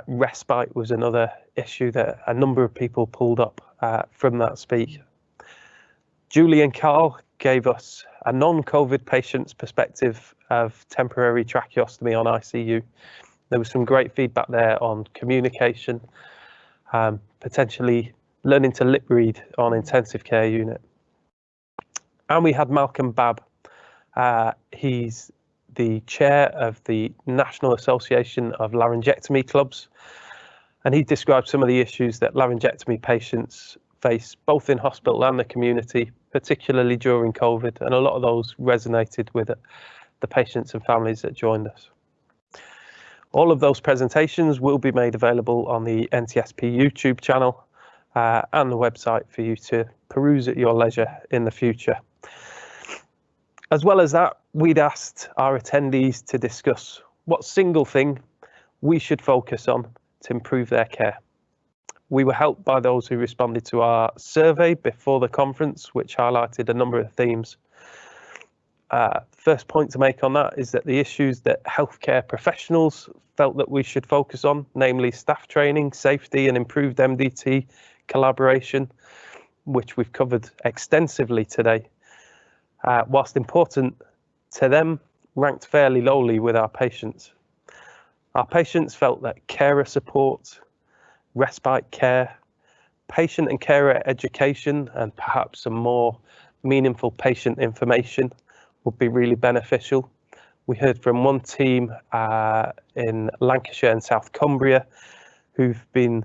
Respite was another issue that a number of people pulled up from that speak. Julie and Carl gave us a non-COVID patient's perspective of temporary tracheostomy on ICU. There was some great feedback there on communication, potentially learning to lip read on intensive care unit. And we had Malcolm Babb. He's the chair of the National Association of Laryngectomy Clubs, and he described some of the issues that laryngectomy patients face both in hospital and the community, particularly during COVID, and a lot of those resonated with the patients and families that joined us. All of those presentations will be made available on the NTSP YouTube channel and the website for you to peruse at your leisure in the future. As well as that, we'd asked our attendees to discuss what single thing we should focus on to improve their care. We were helped by those who responded to our survey before the conference, which highlighted a number of themes. First point to make on that is that the issues that healthcare professionals felt that we should focus on, namely staff training, safety, and improved MDT collaboration, which we've covered extensively today, whilst important to them, ranked fairly lowly with our patients. Our patients felt that carer support, respite care, patient and carer education, and perhaps some more meaningful patient information would be really beneficial. We heard from one team in Lancashire and South Cumbria who've been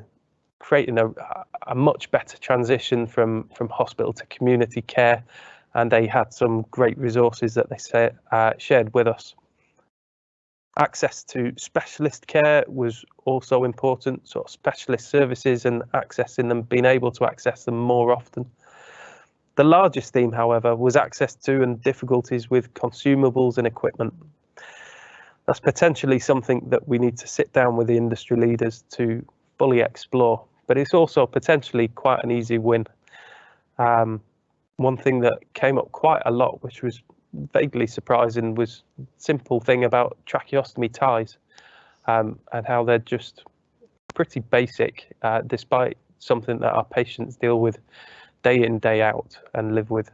creating a much better transition from hospital to community care, and they had some great resources that they shared with us. Access to specialist care was also important, sort of specialist services and accessing them, being able to access them more often. The largest theme, however, was access to and difficulties with consumables and equipment. That's potentially something that we need to sit down with the industry leaders to fully explore, but it's also potentially quite an easy win. One thing that came up quite a lot, which was vaguely surprising, was simple thing about tracheostomy ties and how they're just pretty basic, despite something that our patients deal with day in, day out and live with.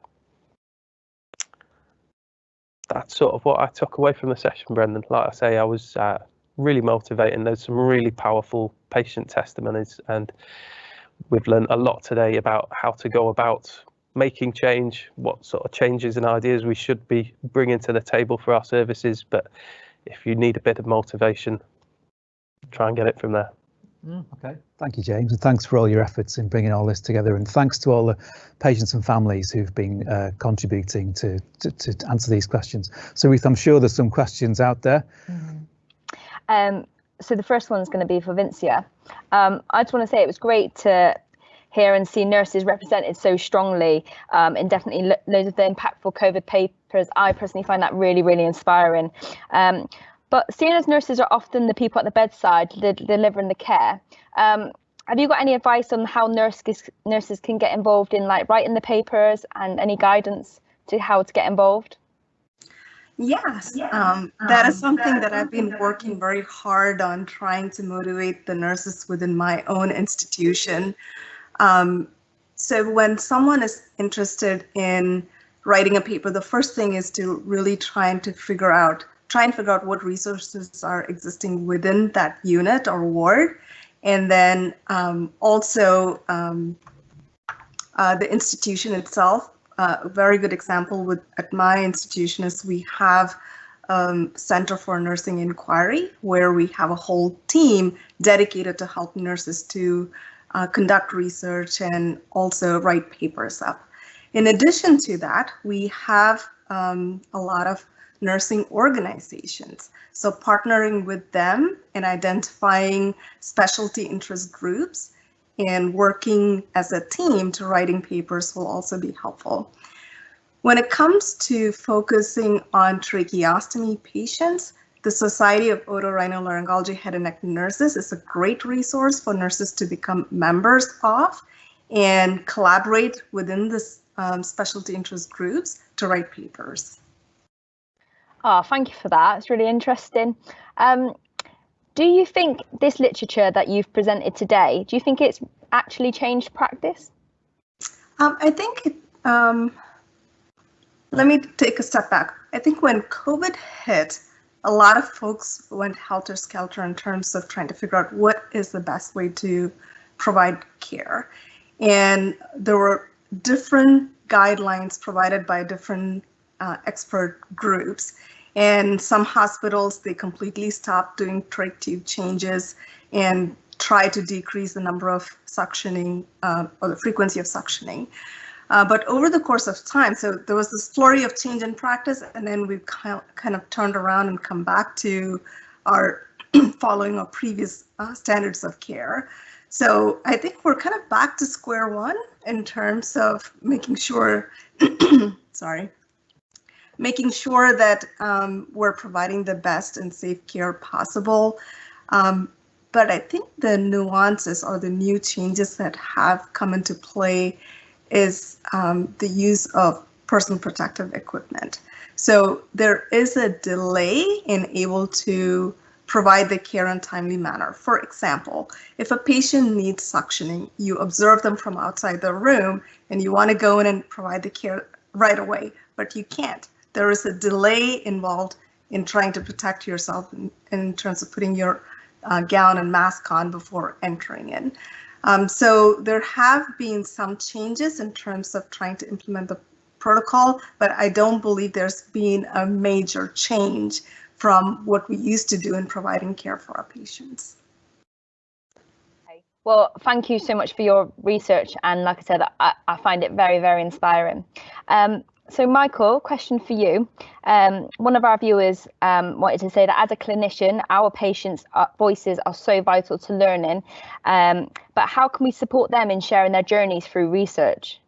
That's sort of what I took away from the session, Brendan. Like I say, I was really motivating. There's some really powerful patient testimonies, and we've learned a lot today about how to go about making change, what sort of changes and ideas we should be bringing to the table for our services. But if you need a bit of motivation, try and get it from there. Okay, thank you, James, and thanks for all your efforts in bringing all this together, and thanks to all the patients and families who've been contributing to answer these questions. So Ruth, I'm sure there's some questions out there. So the first one's going to be for Vincia. I just want to say it was great to hear and see nurses represented so strongly in definitely loads of the impactful COVID papers. I personally find that really, really inspiring. But seeing as nurses are often the people at the bedside delivering the care, have you got any advice on how nurses can get involved in like writing the papers, and any guidance to how to get involved? Yes, that is something that I've been working very hard on, trying to motivate the nurses within my own institution. So when someone is interested in writing a paper, the first thing is to really try and figure out what resources are existing within that unit or ward, and then also the institution itself, a very good example at my institution is we have Center for Nursing Inquiry, where we have a whole team dedicated to help nurses to conduct research and also write papers up. In addition to that, we have a lot of nursing organizations. So partnering with them and identifying specialty interest groups and working as a team to writing papers will also be helpful. When it comes to focusing on tracheostomy patients, the Society of Otolaryngology Head and Neck Nurses is a great resource for nurses to become members of and collaborate within this specialty interest groups to write papers. Oh, thank you for that. It's really interesting. Do you think this literature that you've presented today, do you think it's actually changed practice? I think it, let me take a step back. I think when COVID hit, a lot of folks went helter-skelter in terms of trying to figure out what is the best way to provide care. And there were different guidelines provided by different expert groups. And some hospitals, they completely stopped doing trach tube changes and try to decrease the number of suctioning or the frequency of suctioning. But over the course of time, so there was this flurry of change in practice, and then we've kind of turned around and come back to our following our previous standards of care. So I think we're kind of back to square one in terms of making sure, making sure that we're providing the best and safe care possible. But I think the nuances or the new changes that have come into play is the use of personal protective equipment. So there is a delay in able to provide the care in a timely manner. For example, if a patient needs suctioning, you observe them from outside the room and you want to go in and provide the care right away, but you can't. There is a delay involved in trying to protect yourself in terms of putting your gown and mask on before entering in. So there have been some changes in terms of trying to implement the protocol, but I don't believe there's been a major change from what we used to do in providing care for our patients. Okay. Well, thank you so much for your research. And like I said, I find it very, very inspiring. So Michael, question for you. One of our viewers wanted to say that as a clinician, our patients' voices are so vital to learning, but how can we support them in sharing their journeys through research?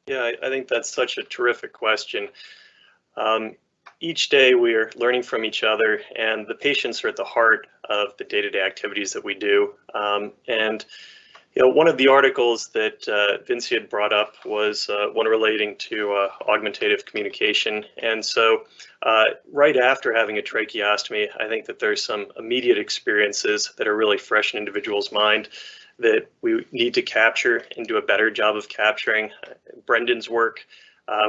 Yeah, I think that's such a terrific question. Each day we are learning from each other, and the patients are at the heart of the day-to-day activities that we do. And you know, one of the articles that Vinci had brought up was one relating to augmentative communication. And so right after having a tracheostomy, I think that there's some immediate experiences that are really fresh in individuals' mind that we need to capture and do a better job of capturing. Brendan's work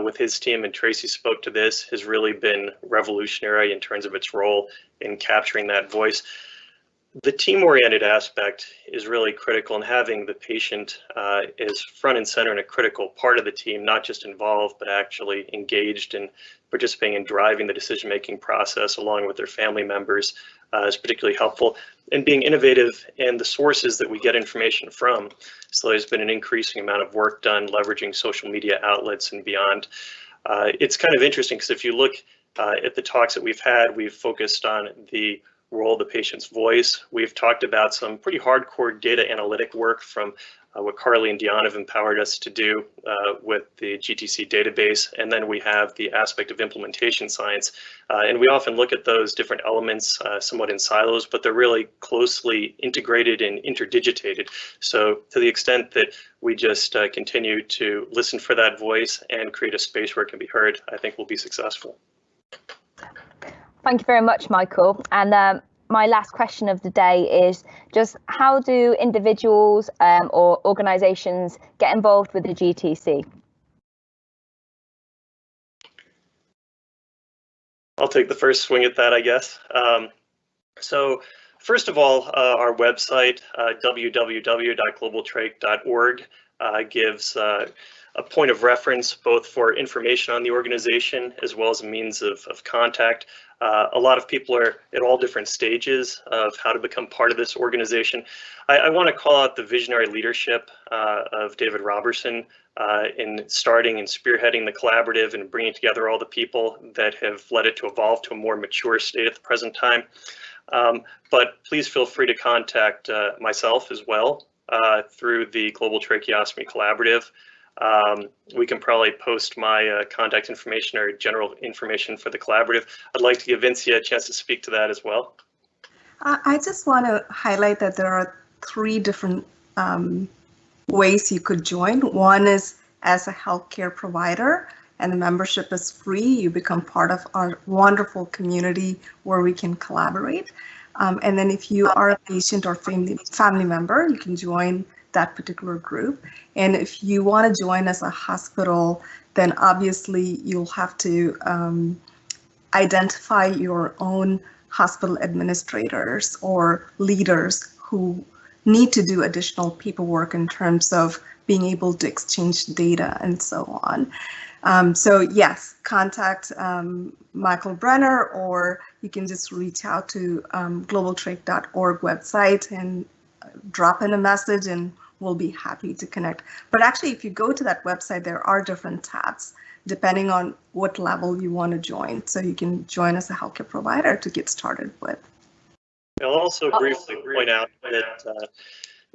with his team, and Tracy spoke to this, has really been revolutionary in terms of its role in capturing that voice. The team-oriented aspect is really critical, and having the patient is front and center and a critical part of the team, not just involved, but actually engaged in participating in driving the decision-making process along with their family members is particularly helpful. And being innovative in the sources that we get information from. So there's been an increasing amount of work done leveraging social media outlets and beyond. It's kind of interesting because if you look at the talks that we've had, we've focused on the role of the patient's voice. We've talked about some pretty hardcore data analytic work from what Carly and Dionne have empowered us to do with the GTC database. And then we have the aspect of implementation science. And we often look at those different elements somewhat in silos, but they're really closely integrated and interdigitated. So to the extent that we just continue to listen for that voice and create a space where it can be heard, I think we'll be successful. Thank you very much, Michael. And my last question of the day is just how do individuals or organizations get involved with the GTC? I'll take the first swing at that, I guess. So first of all, our website, www.globaltrach.org, gives a point of reference both for information on the organization as well as a means of contact. A lot of people are at all different stages of how to become part of this organization. I want to call out the visionary leadership of David Robertson in starting and spearheading the collaborative and bringing together all the people that have led it to evolve to a more mature state at the present time. But please feel free to contact myself as well through the Global Tracheostomy Collaborative. We can probably post my contact information or general information for the collaborative. I'd like to give Vincia a chance to speak to that as well. I just want to highlight that there are 3 different ways you could join. One is as a healthcare provider, and the membership is free. You become part of our wonderful community where we can collaborate. And then if you are a patient or family member, you can join that particular group. And if you want to join as a hospital, then obviously you'll have to identify your own hospital administrators or leaders who need to do additional paperwork in terms of being able to exchange data and so on. So yes, contact Michael Brenner, or you can just reach out to globaltrach.org website and drop in a message and we'll be happy to connect. But actually, if you go to that website, there are different tabs depending on what level you want to join. So you can join as a healthcare provider to get started with. I'll also briefly point out that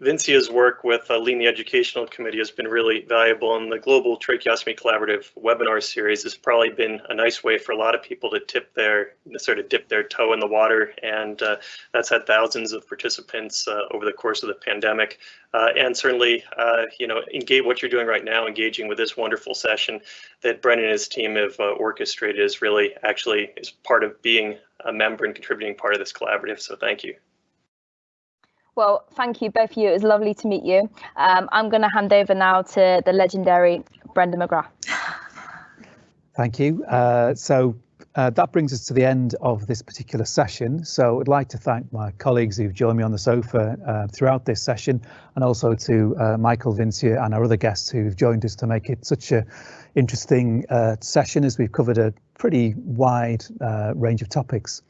Vincia's work with Lean the Educational Committee has been really valuable, and the Global Tracheostomy Collaborative webinar series has probably been a nice way for a lot of people to dip their toe in the water, and that's had thousands of participants over the course of the pandemic. And certainly, you know, engage what you're doing right now, engaging with this wonderful session that Brenner and his team have orchestrated is really actually is part of being a member and contributing part of this collaborative. So thank you. Well, thank you both of you. It was lovely to meet you. I'm going to hand over now to the legendary Brenda McGrath. Thank you. That brings us to the end of this particular session. So I'd like to thank my colleagues who've joined me on the sofa throughout this session, and also to Michael, Vincia and our other guests who've joined us to make it such a interesting session, as we've covered a pretty wide range of topics.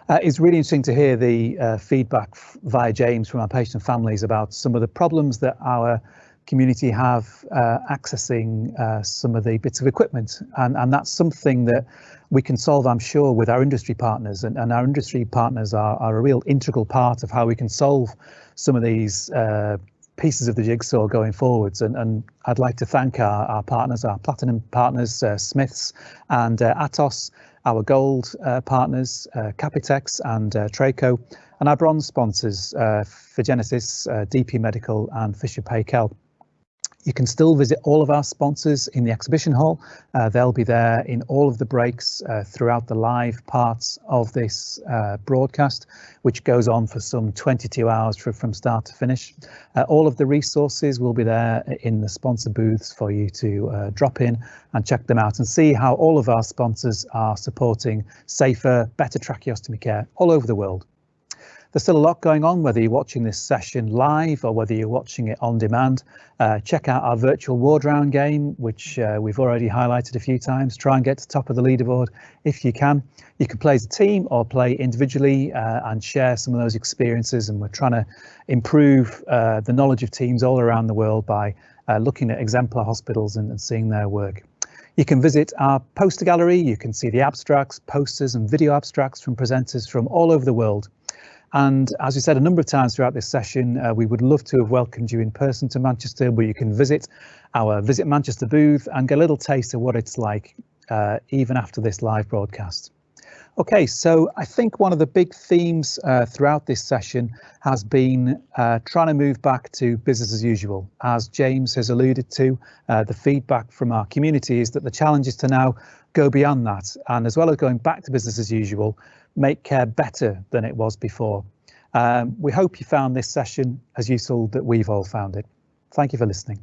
It's really interesting to hear the feedback via James from our patient families about some of the problems that our community have accessing some of the bits of equipment, and that's something that we can solve, I'm sure, with our industry partners, and our industry partners are a real integral part of how we can solve some of these pieces of the jigsaw going forwards. And I'd like to thank our partners, our platinum partners, Smiths and Atos, our gold partners, Capitex and Traco, and our bronze sponsors, Genesis, DP Medical and Fisher Paykel. You can still visit all of our sponsors in the exhibition hall. They'll be there in all of the breaks throughout the live parts of this broadcast, which goes on for some 22 hours from start to finish. All of the resources will be there in the sponsor booths for you to drop in and check them out and see how all of our sponsors are supporting safer, better tracheostomy care all over the world. There's still a lot going on, whether you're watching this session live or whether you're watching it on demand. Check out our virtual ward round game, which we've already highlighted a few times. Try and get to the top of the leaderboard if you can. You can play as a team or play individually and share some of those experiences. And we're trying to improve the knowledge of teams all around the world by looking at exemplar hospitals and seeing their work. You can visit our poster gallery. You can see the abstracts, posters and video abstracts from presenters from all over the world. And as we said a number of times throughout this session, we would love to have welcomed you in person to Manchester, where you can visit our Visit Manchester booth and get a little taste of what it's like even after this live broadcast. OK, so I think one of the big themes throughout this session has been trying to move back to business as usual. As James has alluded to, the feedback from our community is that the challenge is to now go beyond that, and as well as going back to business as usual, make care better than it was before. We hope you found this session as useful that we've all found it. Thank you for listening.